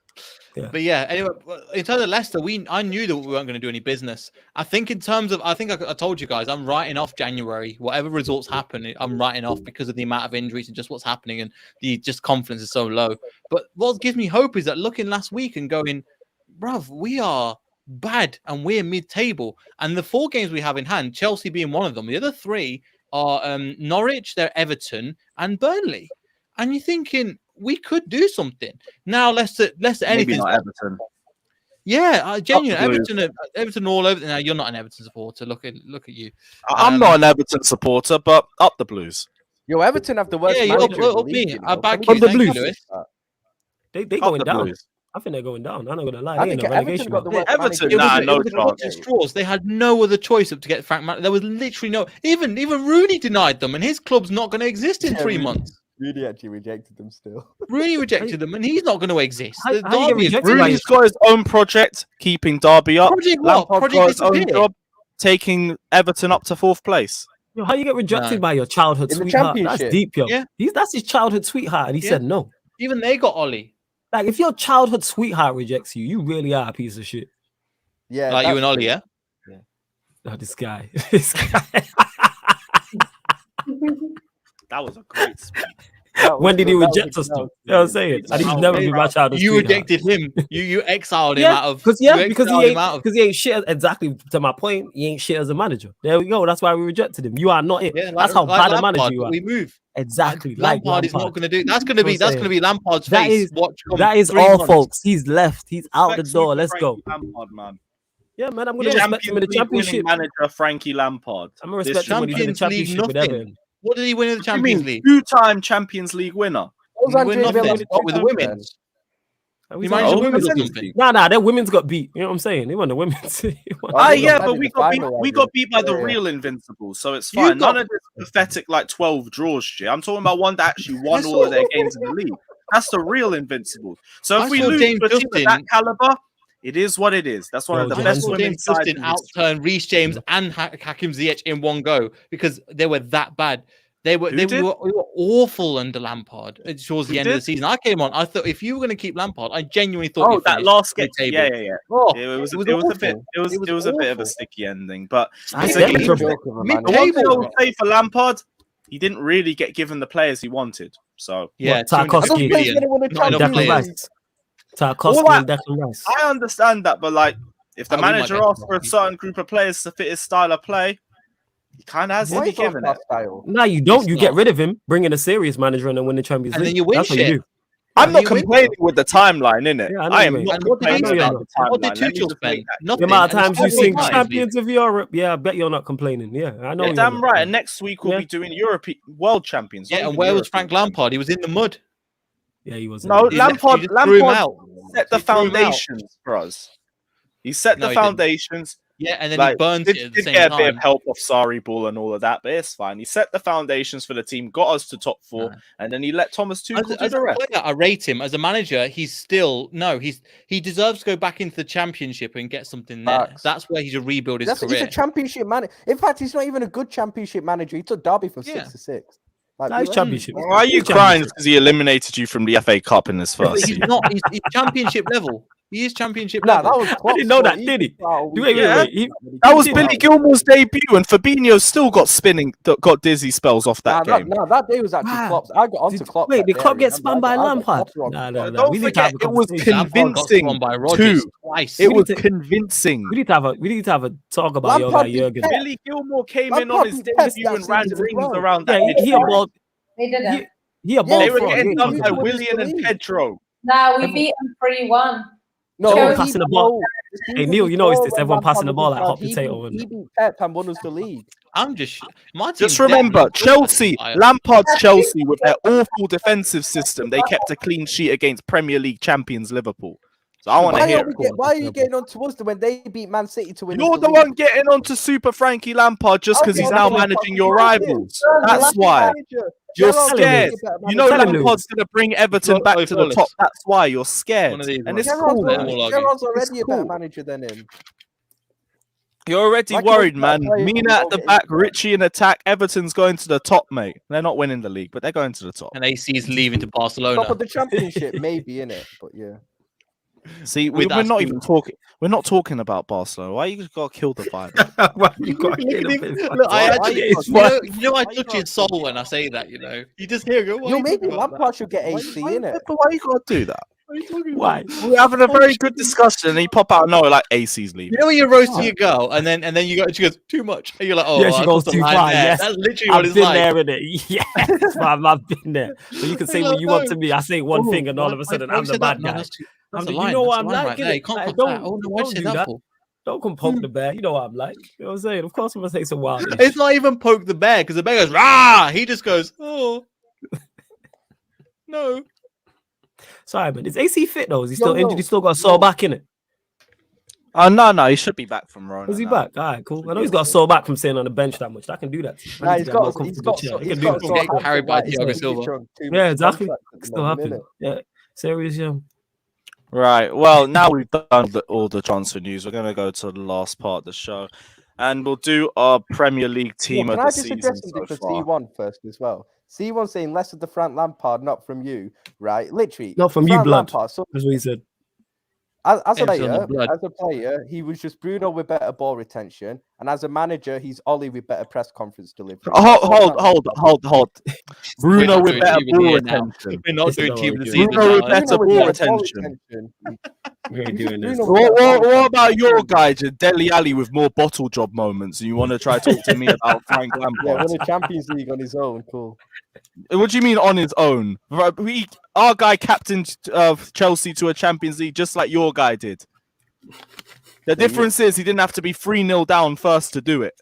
But yeah, anyway, in terms of Leicester, I knew that we weren't going to do any business. I think in terms of, I told you guys, I'm writing off January. Whatever results happen, I'm writing off because of the amount of injuries and just what's happening, and the just confidence is so low. But what gives me hope is that looking last week and going, bruv, we are bad and we're mid-table. And the 4 games we have in hand, Chelsea being one of them, the other 3 are Norwich, they're Everton, and Burnley. and you're thinking we could do something. Now Leicester Maybe anything. not Everton. Yeah, genuinely, Up the Blues. Everton all over. Now you're not an Everton supporter. Look at you. I'm not an Everton supporter, but up the Blues. Yo, Everton have the worst Yeah, manager in the up league, me. you know. I back Can you. we Up the Thank you, Blues. Lewis. They Up going the down. Blues. I think they're going down. I'm not gonna lie. I They in think the Everton's relegation. got the man. worst Everton, manager. nah, It no was a clutch chance. of straws. They had no other choice but to get Frank. There was literally no. Even Rooney denied them, and his club's not going to exist in Yeah, 3 Rooney. months. Really actually rejected them still. Rooney rejected them, and he's not going to exist. How- The how you get Derby is rejected by Rooney's got his own project, keeping Derby up. Project what? Lampard Project got his own disappear. job, taking Everton up to 4th place. Yo, how you get rejected No. by your childhood In the sweetheart? That's Championship. deep, yo. Yeah. That's his childhood sweetheart, and he Yeah. said no. Even they got Ollie. Like, if your childhood sweetheart rejects you, you really are a piece of shit. Yeah, Like you that's and Ollie, true. yeah. Oh, this guy. This guy. That was a great speech. That was When did he good. That was reject a us? good- You know what I'm saying? And he's never been my childhood You sweetheart. rejected him. You exiled him Yeah, out of. because you because exiled him out of. he ain't shit. Exactly to my point, he ain't shit as a manager. There we go. That's why we rejected him. You are not it. Yeah, That's how bad a Lampard, manager you are. We move. Exactly. Lampard is not going to do. That's going to be. That's what I'm That's saying. going to be Lampard's That face. is- Watch. come That is 3 all, months. folks. He's left. He's out the Respect door. Super Let's go. Frankie Lampard, man. Yeah, man. I'm gonna Yeah, respect him in the League winning championship. manager Frankie Lampard. I'm gonna This respect him when he's in the Champions League, championship with nothing. Everton. What did he win in the What do you mean? Champions League? 2-time Champions League winner. What was He Andrea win nothing Villa's with the problem women's. Are He we managed talking the about women's or women's? something. Nah, their women's got beat. You know what I'm saying? They won the women's. Oh, Ah, they got yeah, bad but in we the got beat. final, We I got think. beat by the Yeah, yeah. real Invincibles, so it's You fine. got- None of this pathetic like 12 draws shit. I'm talking about one that actually won all of their games in the league. That's the real Invincibles. So I if we saw lose James to a team of that Justin- caliber, it is what it is. That's one of Yo, the I best saw women's James sides Justin in history. outturn Reece James and Hakim Ziyech in one go because they were that bad. They were Who they did? were awful under Lampard towards the Who end of the did? season. I came on. I thought if you were going to keep Lampard, I genuinely thought. Oh, you'd that finish last game. mid-table. Yeah. Oh, It was it a was bit. awful. It was a bit of a awful. sticky ending, but I it's said a it. game. Triple. Joke of a The manager. one thing I Mid-table. will say for Lampard, he didn't really get given the players he wanted. So Yeah, What, Tarkowski? 250 Those players million. gonna win the Not enough Declan players. Champions League. Rice. Tarkowski All and Declan Rice. I understand that, but like, if the We might manager get asks for a Tarkowski. certain group of players to fit his style of play, he kind of has to Why be is that given it. style? No, you don't. It's You get not. rid of him, bring in a serious manager, and then win the Champions And League. then you win That's what you shit. do. I'm not you win. complaining with the timeline, innit? Yeah, I know I you am ain't. not And what did he complaining spend? about the What did timeline. Let me Tuchel just make spend? that Nothing. The amount of And times it's you still sing fine. champions of Europe, yeah, I bet you're not complaining. Yeah, I know. Yeah, you're damn not. right. And next week we'll Yeah. be doing World Champions. not Yeah, and even where was European Frank Champions. Lampard? He was in the mud. Yeah, he was. No, He left- you Lampard just threw him out. set the He threw him out. foundations for us. He set No, the he didn't. foundations. Yeah, and then Like, he burnt it at the did same get a bit time. of help off Sarri Ball and all of that, but it's fine. He set the foundations for the team, got us to top 4, No. and then he let Thomas Tuchel As, do as the a rest. player, I rate him. As a manager, he deserves to go back into the championship and get something there. Facts. That's where he should rebuild his He's career. a championship manager. In fact, he's not even a good championship manager. He took Derby from Yeah. 6 to 6. Like, Nice we- championship. Why are you He's crying? championship. Because he eliminated you from the FA Cup in his But first he's season. not. He's championship level. He is championship Nah, level. that was I didn't know that, did he? Wait. That was Billy Gilmore's debut, and Fabinho still got dizzy spells off that game. That day was actually Wow. Klopp's. I got onto Did- Klopp. wait, that did day, Klopp I get remember. spun by I got Lampard? Klopp's wrong. No. Don't We need to forget, have a it was conversation. Lampard got convincing spun by Rodgers too. twice. It We was need to- convincing. We need to have a talk about your Lampard guy beat Jurgen. Pep. Billy Gilmore came in Lampard on his beat Pep debut that and ran season as rings well. around Yeah, that he midfield. a ball. They didn't. He a Yeah, ball They were fraud. getting He done ain't by confident. Willian and Pedro. Nah, we beat them 3-1. No, Everyone Joe- passing the ball. Hey, Neil, you noticed this. Everyone passing the ball like hot potato. He beat Pep and won us the league. I'm just. My Just team's remember, definitely Chelsea, biased. Lampard's Chelsea, with their awful defensive system, they kept a clean sheet against Premier League champions Liverpool. So I want to hear it. Why are you getting on to us when they beat Man City to win? You're the one getting onto Super Frankie Lampard just because he's now managing your rivals. That's why. You're scared. You know Tell him, Lampard's going to bring Everton back to the top. That's why you're scared. One of these And ones. it's cool, Gerrard's man. all Gerrard's It's already a better cool. manager than him. You're already Like, worried, he's man. not playing Mina football, at the but back, he's- Richie in attack. Everton's going to the top, mate. They're not winning the league, but they're going to the top. And AC's leaving to Top Barcelona. of the championship, maybe in it, but yeah. See, With we're that not speed. even talking. We're not talking about Barcelona. Why you got to kill the vibe? Why you got Look hit at up him. his- Look, I Why- actually, it's you know, fine. you know, I Why you touch gotta his soul do when I that? say that. You know, you just hear it go. "Why Yo, you maybe talking about that?" Lampard should get AC in it. But why you got to do that? Why? We're having a very good discussion, and you pop out, no, like AC's leaving. You know when you're roasting your girl, and then you go, she goes too much, and you're like, oh, Yeah, she I goes crossed the too line far. there. Yes, That's literally what I've it's been like. there in it. Yes, I've been there. So you can say what you want to me. I say one thing, and all of a sudden I'm the bad guy. That's You know what I'm like, right there. You can't put that. Oh no, why'd you say that for? Don't come poke the bear. You know what I'm like. You know what I'm saying? Of course I'm gonna say some wild. It's not even poke the bear because the bear goes rah. He just goes oh no. Sorry, man. Is AC fit though? Is he still injured? He's still got a sore back in it. Oh no, he should be back from Rona. Is he now. back? All right, cool. I know he's got a sore back from sitting on the bench that much. I can do that. Nah, he's got Carried by Thiago Silva. Yeah, exactly. Still happen. Yeah, serious, yeah. Right. Well, now we've done all the transfer news. We're going to go to the last part of the show, and we'll do our Premier League team of the season so for far. C1 first as well? C1 saying less of the Frank Lampard, not from you, right? Literally, Not from you, Frank blood. Lampard, so That's what he said. as a It's on the blood. player, he was just Bruno with better ball retention, and as a manager, he's Ollie with better press conference delivery. Hold. Bruno with better ball retention. We're not This is doing not team what of the we're season. Bruno with now. better ball retention. We ain't doing this. What about your guy, Dele Alli, with more bottle job moments? And you want to try to talk to me about Frank Yeah, Lampard? won a Champions League on his own. Cool. What do you mean on his own? Our guy captained Chelsea to a Champions League just like your guy did. The difference is he didn't have to be 3-0 down first to do it.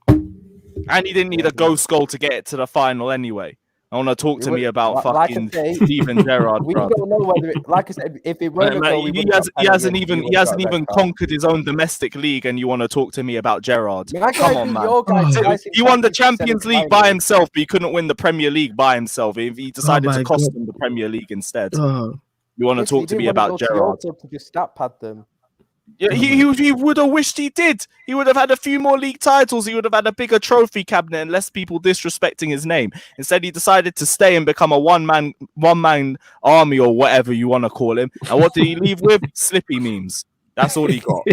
And he didn't need a ghost goal to get it to the final anyway. I want to talk to me about fucking Steven Gerrard, We bro. don't know whether it, like I said, if it weren't a goal, He hasn't even conquered his own domestic league, and you want to talk to me about Gerrard? Come on, man. He won the Champions League by himself, but he couldn't win the Premier League by himself. He decided to cost him the Premier League instead. You want to talk to me about Gerrard? To just stat pad them. Yeah, he would have wished he did. He would have had a few more league titles. He would have had a bigger trophy cabinet and less people disrespecting his name. Instead, he decided to stay and become a one-man army or whatever you want to call him. And what did he leave with? Slippy memes. That's all he got.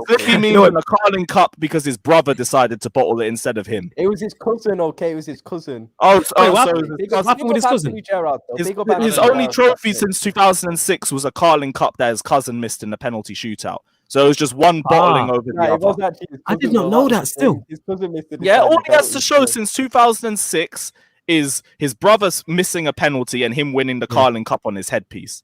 Slippy memes and a Carling Cup because his brother decided to bottle it instead of him. It was his cousin, okay? It was his cousin. What happened with his cousin? His only trophy since 2006 was a Carling Cup that his cousin missed in the penalty shootout. So it was just one bottling over the other. I did not know that still. His cousin missed it. Yeah, all he has to show since 2006 is his brother's missing a penalty and him winning the Carling Cup on his headpiece.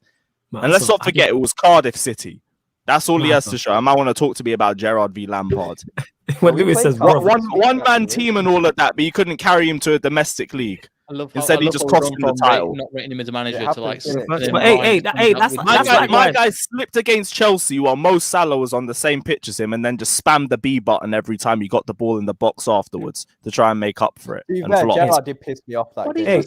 And let's not forget, it was Cardiff City. That's all he has to show. I might want to talk to me about Gerrard v Lampard. When Lewis says one man team and all of that, but you couldn't carry him to a domestic league. Instead, he just cost him the title. Not rating him as a manager to like. My guy slipped against Chelsea while Mo Salah was on the same pitch as him, and then just spammed the B button every time he got the ball in the box afterwards to try and make up for it. Gerrard did piss me off that game.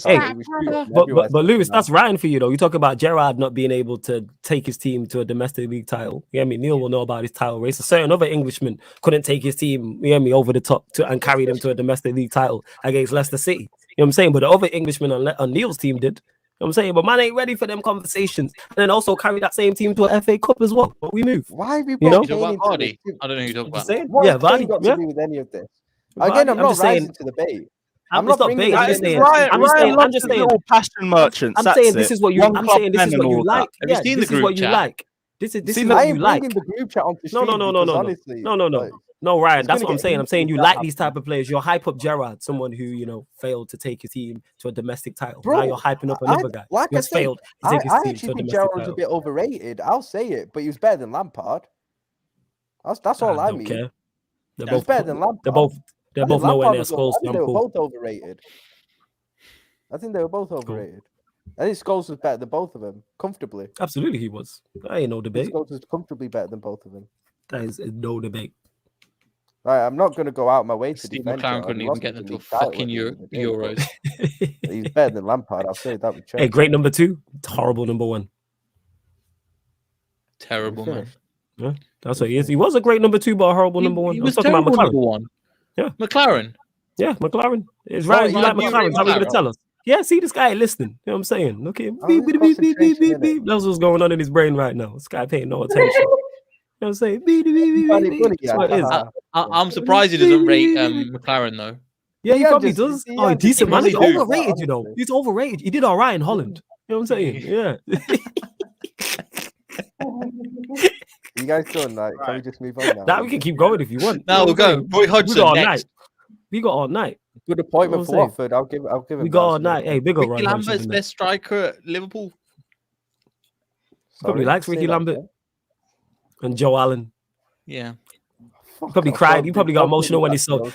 But Lewis, that's Ryan for you though. You talk about Gerrard not being able to take his team to a domestic league title. You know what I mean? Neil will know about his title race. A certain other Englishman couldn't take his team, you know what I mean, over the top and carry them to a domestic league title against Leicester City. You know what I'm saying? But the other Englishmen on Neil's team did. You know what I'm saying? But man ain't ready for them conversations. And then also carry that same team to an FA Cup as well. But we move. Why are we you talking about Vardy? I don't know who you're talking about. What has Vardy got to do with any of this? Again, I'm not rising to the bait. I'm not baiting. I'm just saying. Little passion merchants. I'm saying this is what you. I'm saying this is what you like. Have you seen the group chat? This is what you like. The group chat onto No, Ryan, that's what I'm saying. I'm saying you like these type of players. You'll hype up Gerrard, someone who, you know, failed to take his team to a domestic title. Bro, now you're hyping up another guy who has failed to take his team to a domestic Gerrard title. was a bit overrated. I'll say it, but he was better than Lampard. That's all I mean. Care. He was better than Lampard. They're both nowhere near Scholes. They were both overrated. I think they were both overrated. I think Scholes was better than both of them, comfortably. Absolutely, he was. That ain't no debate. Scholes was comfortably better than both of them. That is no debate. Right, I'm not going to go out my way to Steve defend McLaren couldn't even get them to a fucking Euros. He's better than Lampard. I'll say that with Hey, great number 2, horrible number 1. Terrible, man. Yeah, that's what he is. He was a great number 2, but a horrible number 1. He was talking about McLaren. Number 1. Yeah, McLaren. Yeah, McLaren. It's right. You like McLaren? How are you going to tell us? Yeah, see this guy listening. You know what I'm saying? Look at him. Beep. That's what's going on in his brain right now. This guy paying no attention. You know what I'm saying? That's what it is. I'm surprised he doesn't rate McLaren though. Yeah, he probably does. Oh, decent man. He's overrated, you know. He's overrated. He did all right in Holland. You know what I'm saying? Yeah. You guys done? Like, can we just move on now? Now we can keep going if you want. Now we'll go. Roy We got Hodgson all next. night. We got all night. Good appointment What for I'm saying. Watford. I'll give him. We got all that. night. Hey, big up Ricky Roy Lambert's Hodgson. best striker at Liverpool. Probably Sorry, likes say Ricky that Lambert again. and Joe Allen. Yeah. Probably Fuck off, cried. don't He do- probably got don't do emotional when that, he sold. bro.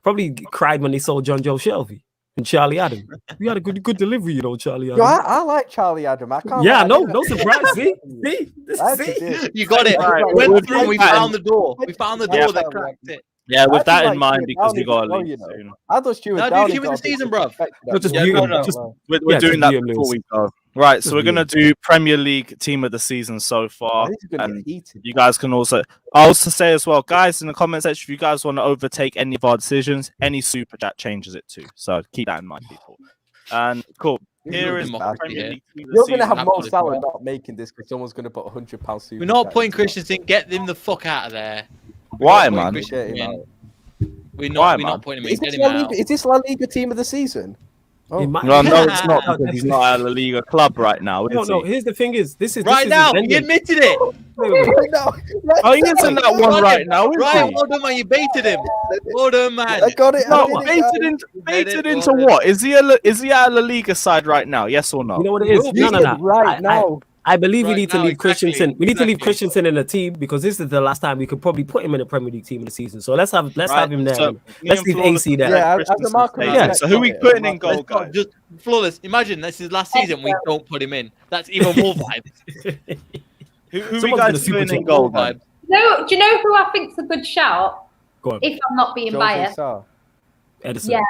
Probably cried when they sold John Joe Shelby and Charlie Adam. We had a good delivery, Charlie Adam. Yo, I like Charlie Adam. I can't. Yeah, lie, no, I no didn't- surprise. See, I see. did. You got it. Right, We we'll went through. do We that. found the door. We found the door that cracked it. Yeah, with I that feel in like mind, Stuart because we Downing got as to well, leave you know. soon. I thought Stuart No, dude, Downing give it got the a bit season, of bruv. respect for No, that just player. mute him. no. Just We're Yeah, doing just that mute him, before Lewis. we go. Right, so Just we're gonna mute do Premier League team of the season so Oh, far, this is gonna and get heated. you guys can also. I also say as well, guys, in the comment section, if you guys want to overtake any of our decisions, any super chat changes it too. So keep that in mind, people. And cool. Here is Democracy Premier here. League team of the You're gonna season. have Mo Absolutely. Salah not making this because someone's gonna put £100 super. We're not chat putting into Christensen. Get him the fuck out of there. Why, We're not man? putting Get Christensen him in. out. We're Why, not. We're man? not putting him in. Is Get this him La out. Liga? Is this La Liga team of the season? Oh. It might Well, be. no, it's not because he's not at a La Liga club right now, is No. he? Here's the thing: this is Right his now, he ending. admitted it. Wait. No, Oh, he isn't that one right now, is Right, he? well done, man. You baited him. Well done, man. I got it. No, I did it, guys. baited it, into Gordon. what? Is he at a La Liga side right now? Yes or no? You know what it is? Will No, be. no, You no. said right now. I believe we Right need to now, leave exactly, Christensen. We need to leave exactly. Christensen in the team because this is the last time we could probably put him in the Premier League team of the season. So let's have him there. So, Let's leave AC there. Yeah, as a marker, Yeah, So who we putting in goal, Let's not guys? just flawless. Imagine this is last season. We don't put him in. That's even more vibes. Who we Someone's gonna guys super putting in chat. goal, More then? vibes. No, do you know who I think's a good shout? Go on, If I'm not being biased, Edison. Yeah.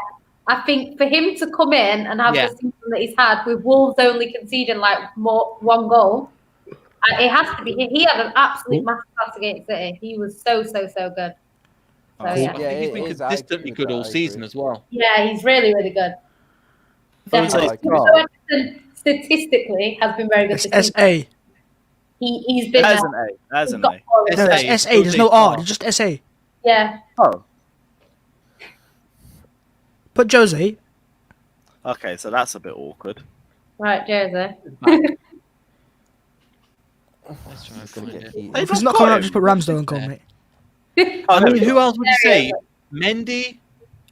I think for him to come in and have Yeah. the season that he's had with Wolves only conceding like one goal, it has to be. He had an absolute masterclass against City. He was so good. So I yeah, think he's been consistently good all season as well. yeah, he's really good. I would say- Definitely. So Edison statistically has been very good. It's this season. SA. He's been As there. an A. As He's an got A. quality. No, SA, it's SA. There's no R. It's just SA. Yeah. Oh. Put Jose. Okay, so that's a bit awkward. Right, Jersey. Let's try and find it. They've If it's not not coming got out, him. just put Ramsdale and goal, mate. Oh, I there mean, we who go. else would you say? Mendy,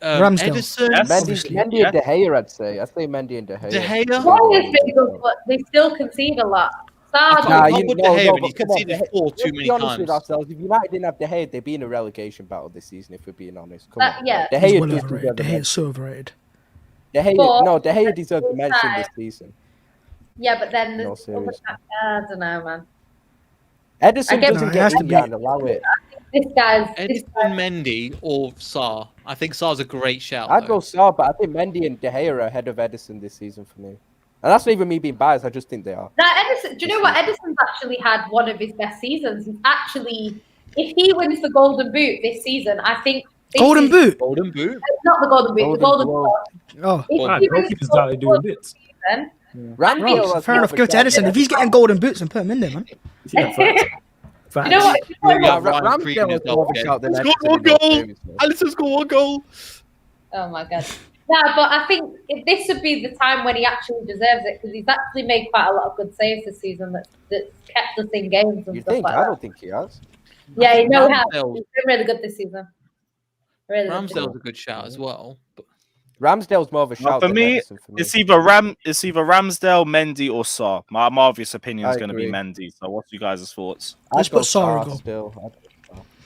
Ramsdale. Edison, Yes. Obviously. Mendy and De Gea, I'd say. I'd say Mendy and De Gea. De Gea. One is big, but they still concede a lot. I Sad. can't you put know, De Gea no, when but he's come on, conceded De Gea- 4 too Let's many be honest with times. ourselves. If United didn't have De Gea, they'd be in a relegation battle this season. If we're being honest, come on. Yeah. De He's Gea well does overrated. deserve De a Gea mention. is so overrated. De Gea, But- no, De Gea deserves a mention this season. Yeah, but then No, there's seriously. I don't know, man. Edison I get- doesn't No, it get has to in be. there and allow it. This guy's. Edison, Mendy, or Sarr. I think Sarr's a great shout. I'd though. go Saar, but I think Mendy and De Gea are ahead of Edison this season for me. And that's not even me being biased. I just think they are. That Edison, do you know what? Edison's actually had one of his best seasons. He's actually, if he wins the Golden Boot this season, I think. Golden Boot. Golden Boot. Not the Golden Boot, the Golden Glove. Ball. Oh, If Ah, he wins the goalkeepers started doing Golden bits. season, Ramsdale right. has Fair more enough. of a Give it to shout Edison. than If he's getting golden boots, and put him in there, man. Yeah, facts. Facts. you know what? Bring Yeah, up Ryan Ramsdale Creed has more of a again. shout than He's Edison. got one in all goal. seriousness. Alisson's got 1 goal. Oh my god. Yeah, but I think this would be the time when he actually deserves it because he's actually made quite a lot of good saves this season that's kept us in games and You stuff think? like I that. don't think he has. Yeah, you know how Ramsdale- he's been really good this season. Really good. Ramsdale's a good shout as well. But Ramsdale's more of a shout for than me, Edison for me. It's either Ramsdale, Mendy, or Sarr. My obvious opinion is I going to be agree. Mendy. So, what's you guys' thoughts? Let's I'd go put Saar in Saar goal. still. All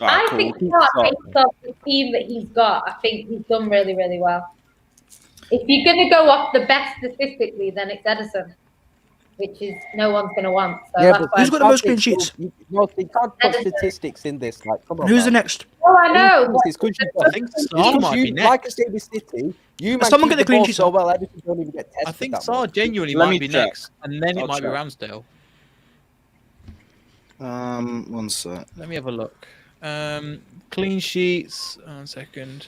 right, I cool. think We'll keep Sarr, Sarr. based off the team that he's got, I think he's done really, really well. If you're going to go off the best statistically, then it's Edison, which is no one's going to want. So Yeah, that's but why. Who's got the most clean sheets? No, they can't put Edison. statistics in this. Like, come on. And who's the man. next? Oh, I know. but- It's 'cause you've I got- think it's Sarr 'cause might be you, like I next. say with City, you man someone keep get the clean ball sheet so up? well. Edison don't even get tested. I think that Sarr much. genuinely Let might me be check. next, and then it I'll might be check. Ramsdale. 1 sec. Let me have a look. Clean sheets. 1 second.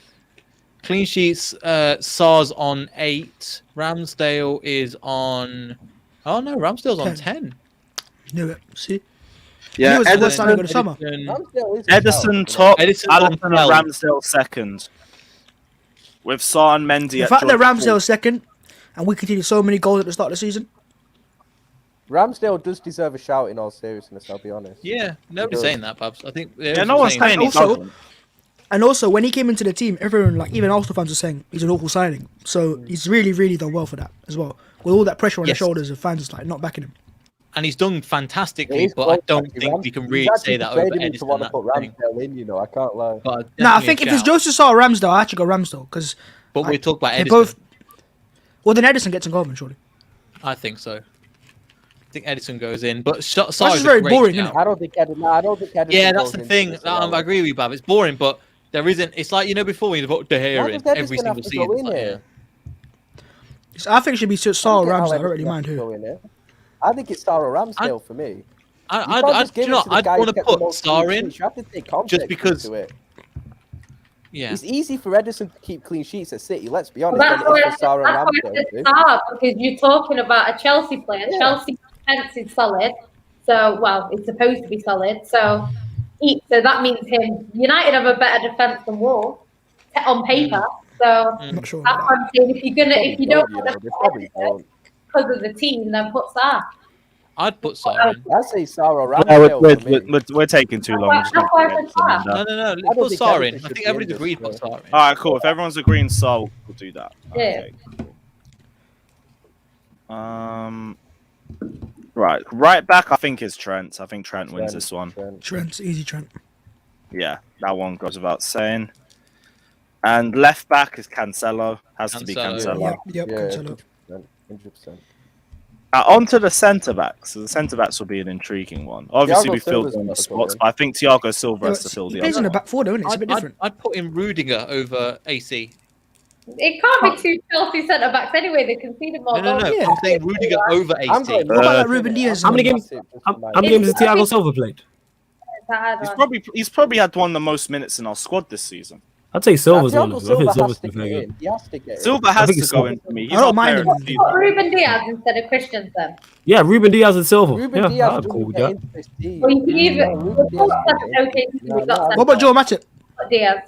Clean sheets. Sarr's on 8. Ramsdale is on. Oh no, Ramsdale's on 10. Knew it. See? Yeah, He was the worst Edison, time to go to summer. Ramsdale is a Edison shout, top, Edison's on Alisson and 12. Ramsdale second. With Sarr and Mendy The at fact that joint Ramsdale's second, and we conceded so many goals at the start of the season. Ramsdale does deserve a shout in all seriousness, I'll be honest. Yeah, nobody's saying that, Babs. I think no one's saying he Also- doesn't. And also, when he came into the team, everyone, like even Arsenal fans, were saying he's an awful signing. So he's really, really done well for that as well. With all that pressure on the Yes. shoulders of fans, like not backing him. and he's done fantastically, He's but I don't actually think we can He's really actually say that persuaded over me to Edison. want to That put thing. Ramsdale in, you know. I can't lie. But Nah, I definitely think a if it's shout. Joseph Sarr or Ramsdale, I actually go Ramsdale because But we talk about they Edison. both. Well, then Edison gets involved, surely. I think so. I think Edison goes in, but Sarr That's is very a great boring, shout. isn't it? I don't think Edison. Yeah, goes that's the into thing. this I level. agree with you, Bab. It's boring, but there isn't. It's like before when you vote De Gea Why in does every Edison have single to season. go It's in like, here? So I think it should be Sarr or Ramsdale. I don't really mind who. I think it's Sarr or Ramsdale for me. I'd I'd want to put Sarr in You have to take context just because. into it. Yeah, It's easy for Edison to keep clean sheets at City. Let's be Well, honest. that's than why it I is for said, Sarr that's and why I Ramsdale. said start, because you're talking about a Chelsea player. Yeah. Chelsea defense is solid, so well, it's supposed to be solid. So that means him. United have a better defense than Wolves on paper. So I'm not sure. that's About what I'm saying. If you don't You want know, to they put probably Edison don't. because of the team, then put Sarr. I'd put Sarr in. I say Sarr or No, Ramsdale for me. we're taking too long. That's why I said Sarr. No, don't let's put think Sarr in. Edison I should think be in everybody's this, agreed put yeah. Sarr in. All right, cool. If everyone's agreeing, so we'll do that. Yeah. Okay. Right back. I think is Trent. I think Trent wins this one. Trent, easy Trent. Yeah, that one goes without saying. And left back is Cancelo. Has to be Cancelo. Cancelo. Yep, Yeah, Cancelo. 100%. On to the centre backs. So the centre backs will be an intriguing one. Obviously, Thiago we filled Silva's all the got to go spots, in. but I think Thiago Silva has to fill He the plays other in the one. back four, though, isn't it? It's a bit different. I'd put in Rudiger over AC. It can't be two Chelsea centre backs anyway. They conceded more No. goals. Yeah. I'm saying Rudiger over AC. I'm going- What about like Ruben Diaz? How many and- games? How many games has Thiago Silva played? He's probably had one of the most minutes in our squad this season. I'd say Silva's Thiago one. I think Silva Silva's has to been very get good. in. He has to get in. Silva I has think to it's go Silva. in for me. He's I don't our mind player him. of the season. Put Ruben Diaz instead of Christensen. Yeah, Ruben Diaz and Silva. Ruben Yeah, Diaz I'm doesn't cool with get that. into this team. Well, you can even. Ruben Diaz doesn't get Okay, into we got What about Joe Matip? Diaz.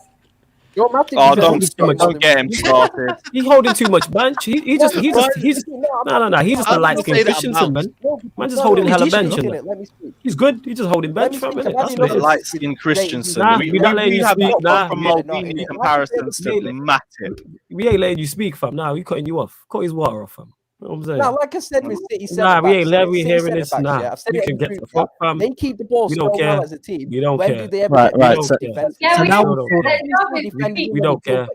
Joe Matip Oh, deserves don't to be get him started. He's holding too much bench. He's just no. He's just a How light do you skinned say that Christensen, about- man. Man just holding hella bench. Look and at that. it, let me speak. He's good. He's just holding bench me for a speak. minute. Let That's me what know it is. Light skin Christensen. Nah, we we not letting you have speak, got nah. from Yeah, Maldini no, in comparison to yeah. Matip. We ain't letting you speak, fam. Nah, we cutting you off. Cut his water off, fam. You know what I'm saying? Now, like I said with City Nah, we ain't centre-backs, we City hearing this. centre-backs, Nah, yeah, I've said we it can in get the the group fuck, chat. fam. They keep the ball We so don't care. well as a team. We don't when care. do they ever Right, get right, no so- defense? Yeah, So we now don't. we- we don't care.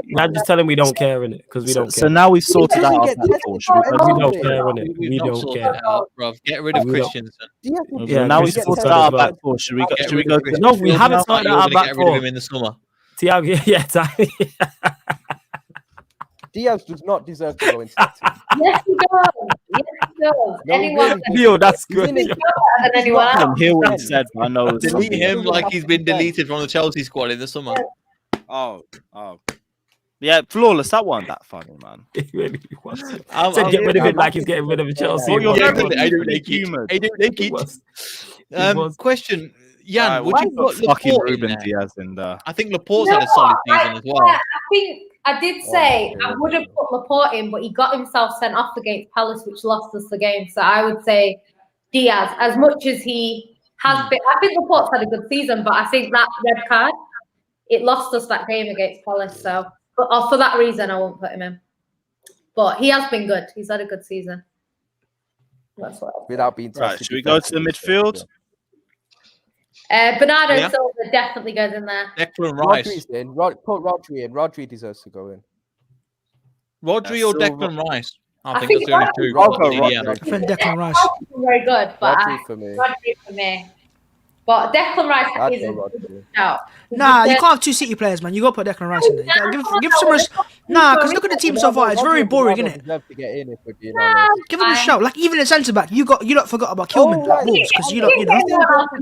Nah, just tell him we don't care in it because we don't So care. now we've sorted out doesn't our get back four. Should we tested go We to don't the care in it. We've We not don't sorted care. it out, bruv. Get rid of We don't- Christensen. Yeah, now we've Christensen sorted as out our well. back four. Should we go? Get Should we rid go of to Christensen. No, we You're haven't gonna started our get back rid of four. him in the summer. Thiago, yeah, Diaz does not deserve to go into that team. Yes, he does. Yes, he does. No, Anyone really. Yo, that's He's good. in his- better than anyone I can else. hear what he said, but I know it's Delete something. him like he's been Yeah. deleted from the Chelsea squad in the summer. Oh. Yeah, flawless. That wasn't that funny, man. He really was. I'm- Said I'm- get rid of I'm it like happy he's getting rid of a Chelsea. Well, you're Yeah, very I don't easily like it. humoured. I don't like He it. was. He was. Question, Jan, Right, would why you put fucking Laporte in Ruben there? Diaz in there? I think Laporte's had a solid season as well. I think I did say Oh, I would have put Laporte in, but he got himself sent off against Palace, which lost us the game. So I would say Diaz, as much as he has been. I think Laporte's had a good season, but I think that red card, it lost us that game against Palace. So, but for that reason, I won't put him in. But he has been good. He's had a good season. That's what. I'll say. Without being Right, tested should we go to the midfield? Bernardo Yeah. Silva definitely goes in there. Declan Rice. Rodri's in. Put Rodri in. Rodri deserves to go in. Rodri or Silva. Declan Rice? I I think think that's the only two. I'll go CDM. Rodri. I think Declan Rice. Very good, but Rodri for me. Rodri for me. But Declan Rice I'd is go a Rodri. good shout. Nah, you can't have two City players, man. You got to put Declan Rice in there. You gotta give some Nah, because look at the team so far. It's very boring, isn't it? Deserve to get in if we're being honest. Give him a shout. Like even in centre back, you lot forgot about Kilman, like Wolves, because you know.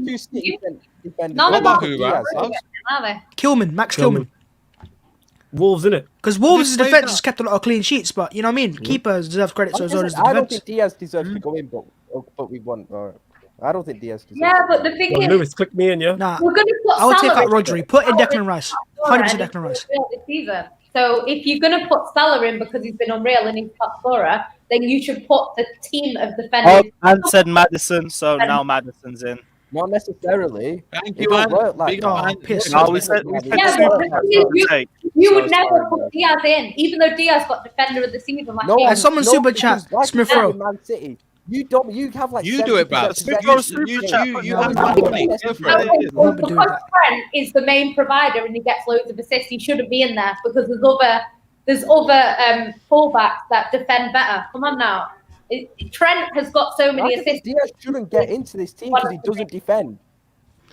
Two City defenders. None of What them about who, Diaz. are they? Kilman, Max Kilman. Wolves, innit? Because Wolves' Just play defense that. has kept a lot of clean sheets, but you know what I mean. Keepers deserve credit, so as well as the I don't defense. think Diaz deserves to go in, but we want. I don't think Diaz deserves. Yeah, to but go the in. thing Yo, is, Lewis, click me in, yeah. Nah, we're going to put I would take Salah out Rodri. Put in Declan Rice. 100% Declan Rice. This season. So if you're going to put Salah in because he's been unreal and he's top scorer, then you should put the team of defenders. And said Madison, so now Madison's in. Not necessarily. Thank It you, don't man. work like Big that. up, piss. No, we said Yeah, super but chats you- on the take. You So would it's never fine, put Diaz in, even though Diaz got defender of the season last No, year. And someone super because chat, like Smith you said Rowe. with Man City. You have like You do it, bruv. 70% Smith Rowe super You chat. have No, money. Go for it. Won't be doing Because that. Trent is the main provider and he gets loads of assists, he shouldn't be in there because there's other fullbacks that defend better. Come on now. Trent has got so many assists. Diaz shouldn't get into this team because he doesn't defend.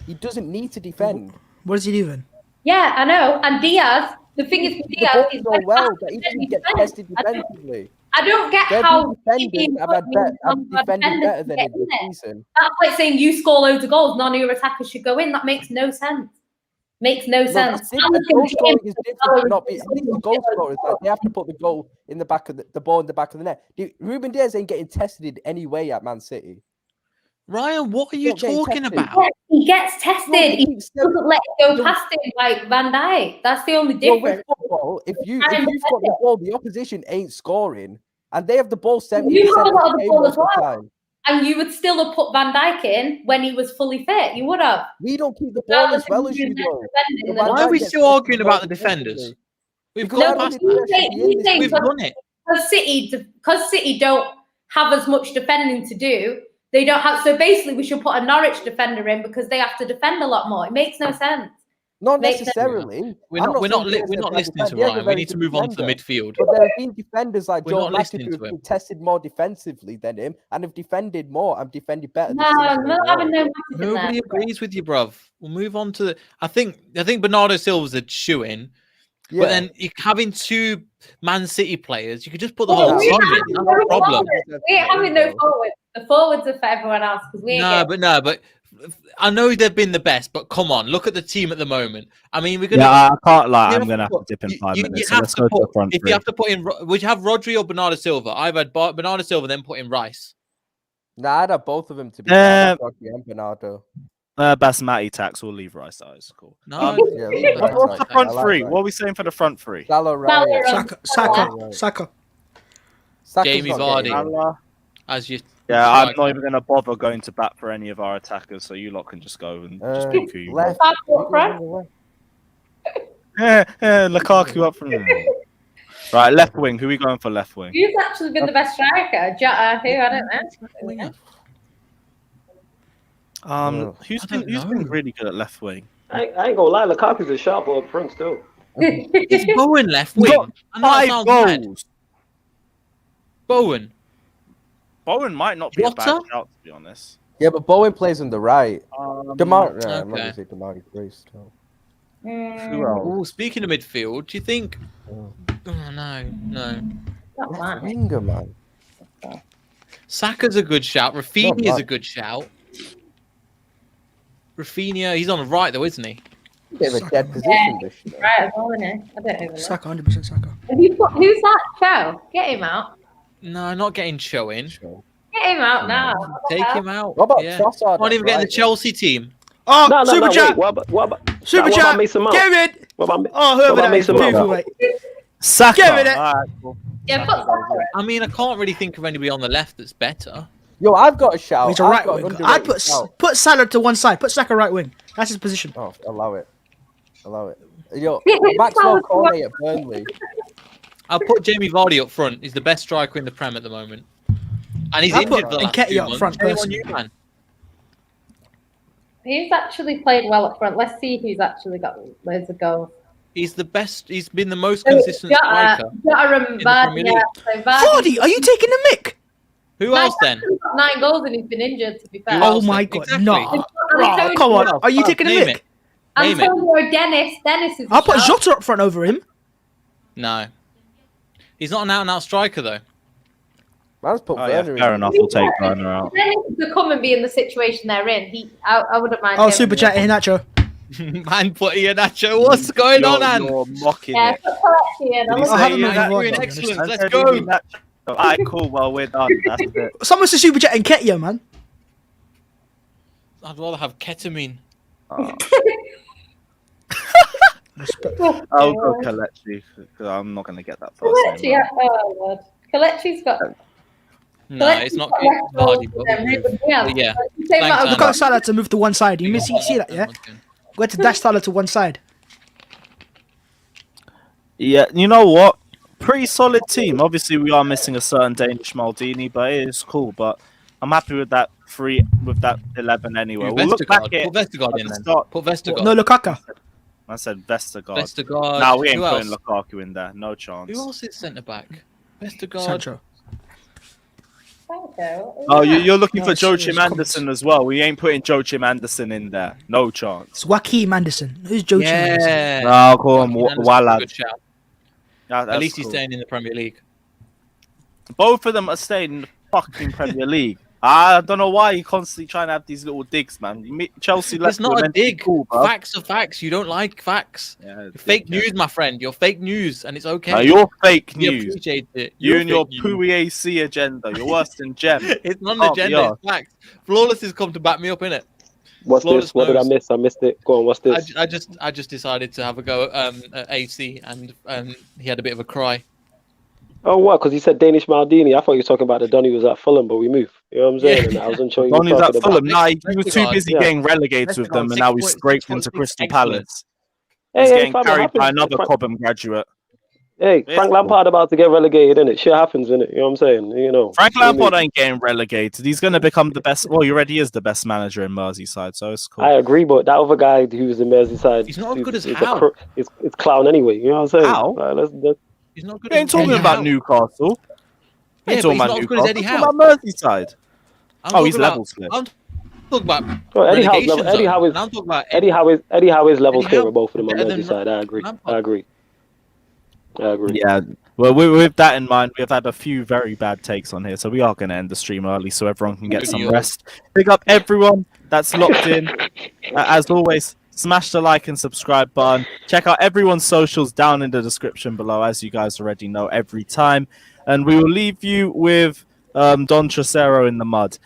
He doesn't need to defend. What is he doing? Yeah, I know. And Diaz, the thing is with The Diaz ball is so well that he doesn't get tested defensively. I don't get Their how defenders have defended better than him this season. That's like saying you score loads of goals, none of your attackers should go in. That makes no sense. Makes no sense. That's different. Goal scoring is different. To not be, I think the goal scorers like they have to put the goal in the back of the ball in the back of the net. Ruben Diaz ain't getting tested anyway at Man City. Ryan, what are you Not getting talking tested. about? He gets tested. No, He doesn't let it go past him like Van Dijk. That's the only Well, difference. with football, if you've got the ball, the opposition ain't scoring, and they have the ball 70% You have a of lot of the the game ball most as of the well. time. And you would still have put Van Dijk in when he was fully fit. You would have. We don't keep the ball as well as you do. Why are we still arguing about the defenders? We've Because gone I past don't that. think Diaz should be in this We've team. done it. Because City don't have as much defending to do. They don't have. So basically, we should put a Norwich defender in because they have to defend a lot more. It makes no sense. Not Makes sense. necessarily. We're I'm not saying Diaz listening is a to bad defender. Ryan. We need to move on to the midfield. But there have been defenders like We're Joe not listening Matip who to have him. been tested more defensively than him and have defended more and defended better. No, this season no, as well. having no Matip in there. Nobody agrees with you, bruv. We'll move on to. I think Bernardo Silva's a shoe-in. Yeah. But then having two Man City players, you could just put the Well, whole we team ain't in. having That's no the problem. forwards. We ain't having no forwards. The forwards are for everyone else because we ain't getting. But I know they've been the best, but come on, look at the team at the moment. I mean, we're gonna. Yeah, I can't lie. you I'm have gonna have put- to dip in you- 5 you minutes. So have let's to go to the put- front If three. you have to put in, would you have Rodri or Bernardo Silva? I've had Bernardo Silva, then put in Rice. Nah, I'd have both of them to be fair. I'd have Rodri and Bernardo. Basmati tax. We'll leave Rice out. It's cool. No, Yeah, leave Rice What's the out. front I like three? Rice. What are we saying for the front three? Salah, Ryan. Saka. Saka's Jamie not Vardy. getting in. Salah. as you. Yeah, I'm not even going to bother going to bat for any of our attackers, so you lot can just go and just pick who you want. Left. Lukaku up from there. Right, left wing. Who are we going for left wing? Who's actually been the best striker? Jota, who? I don't know. Who's I don't been know. really good at left wing? I ain't gonna lie, Lukaku's a sharp up front still. It's Bowen left wing. Got I know it 5 sounds mad. goals. Bowen. Bowen might not be a bad Jota? shout, to be honest. Yeah, but Bowen plays on the right. Demar, I'm not okay. gonna say Demar Grace. No. Who else? Oh, speaking of midfield, do you think? Oh. Oh, no. Not bad. Winger, man. Saka's a good shout. Rafinha's bad. a good shout. Rafinha, he's on the right though, isn't he? Bit of a dead position, this year. Right, as well, innit? I don't even know. Saka, 100% Saka. Have you put, who's that? Show? Get him out. No, not getting showing. Get him out now. Take him out. What about Yeah. Trossard? Can't even get in the right? Chelsea team. Oh, No, super wait. chat. What about Super what chat. about Mason Mount? Get him in. What about Oh, what whoever about that is. Mason Mount? Beautiful, mate. Saka. Give it. Alright, cool. Yeah, put Saka. I mean, I can't really think of anybody on the left that's better. Yo, I've got a shout. He's a I've right got an wing. underrated I'd shout. put Salah to one side. Put Saka right wing. That's his position. Oh, allow it. Yo, Maxwell Cornet at Burnley. I'll put Jamie Vardy up front. He's the best striker in the Prem at the moment. And he's I'll injured put for the last Nketiah 2 up months. front, Shame on personally. you, man. Who's actually played well up front? Let's see who's actually got loads of goals. He's the best. He's been the most consistent striker. Jota and in the Vardy. Premier Yeah, League. so Vardy. Vardy, are you taking the mick? Who else then? He's got 9 goals and he's been injured, to be fair. Who Oh else my then? god, Exactly. no. Bro, come on. Are you taking the Name mick? it. Name it. Antonio Dennis is a I'll put shout. Jota up front over him. No. He's not an out-and-out striker, though. Man's put Oh, yeah, Werner in. fair enough. We'll take Werner out. Dennis to come and be in the situation they're in. I wouldn't mind. Oh, him. super chat, Nacho. Man, put Iheanacho. What's going on, man? You're mocking Yeah, it. put Kelechi in. I Did he love I say haven't you- moved You're on, doing to be excellent. honest. Let's go. Alright, cool. Well, we're done. That's it. Someone said super chat Nketiah, man. I'd rather have ketamine. Respect. I'll go Kelechi because I'm not going to get that first Kelechi, name. oh Lord. Kelechi's got. No, it's not Vardy, but we'll move. But yeah. Thanks, Look at Salah to move to one side. You see that, yeah? Go to dash Salah to one side. Yeah, you know what? Pretty solid team. Obviously, we are missing a certain Danish Maldini, but it is cool. But I'm happy with that 11 anyway. We'll look back at Put Vestergaard in then. Put Vestergaard. No, Lukaku. I said Vestergaard. Vestergaard. Nah, we ain't Who putting else? Lukaku in there. No chance. Who else is centre back? Vestergaard. Sancho. Oh, you're looking No, for serious Joachim comments. Anderson as well. We ain't putting Joachim Anderson in there. No chance. It's Joachim Anderson. Who's Joachim Anderson? Yeah. No, I'll call him Joachim Anderson's a Wallad. good shout. That's At least he's cool. staying in the Premier League. Both of them are staying in the fucking Premier League. I don't know why you constantly trying to have these little digs, man. Chelsea, It's Leicester not were a meant to be dig. cool, bro. Facts are facts. You don't like facts. Yeah, You're fake news, my friend. You're fake news, and it's okay. No, you're fake We news. appreciate it. You You're and your fake news. pooey AC agenda. You're worse than Gem. It's not an Can't be agenda. arsed. It's facts. Flawless has come to back me up, innit? What's Flawless this? What did I knows. miss? I missed it. Go on. What's this? I just decided to have a go at AC, and he had a bit of a cry. Oh, what? Because he said Danish Maldini. I thought you were talking about the Donny was at Fulham, but we moved. You know what I'm saying? Yeah. And I was unsure you were Donny's talking at Fulham. about. Nah, he was too busy Yeah. getting relegated with them, and now he's scraped into Crystal Palace. He's getting fam, it carried by happens. another Cobham graduate. Hey, It's Frank cool. Lampard about to get relegated, innit? Shit happens, innit? You know what I'm saying? You know. Frank You know what I mean? Lampard ain't getting relegated. He's going to become the best. Well, he already is the best manager in Merseyside, so it's cool. I agree, but that other guy who was in Merseyside, He's not as good as it's Howe. it's clown anyway. You know what I'm saying? Howe? Let's He's not good. We ain't as talking Eddie about Howe. Newcastle. We Yeah, ain't but talking he's about not as good as Newcastle. Eddie We're Howe. talking about Merseyside. I'm Oh, he's talking about- level split. I'm talking about Bro, Eddie Howe's relegation level- Eddie zone, Howe is- and I'm talking about Eddie Howe is level Eddie clear Howe with both of them on better than Merseyside. I agree. Lampard. I agree. Yeah. Well, with that in mind, we've had a few very bad takes on here, so we are going to end the stream early so everyone can get Good some yours. rest. Pick up everyone that's locked in. As always, smash the like and subscribe button. Check out everyone's socials down in the description below, as you guys already know every time. And we will leave you with Don Trocero in the mud.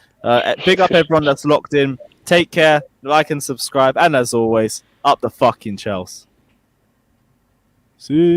Big up everyone that's locked in. Take care, like and subscribe, and as always, up the fucking Chelsea. See.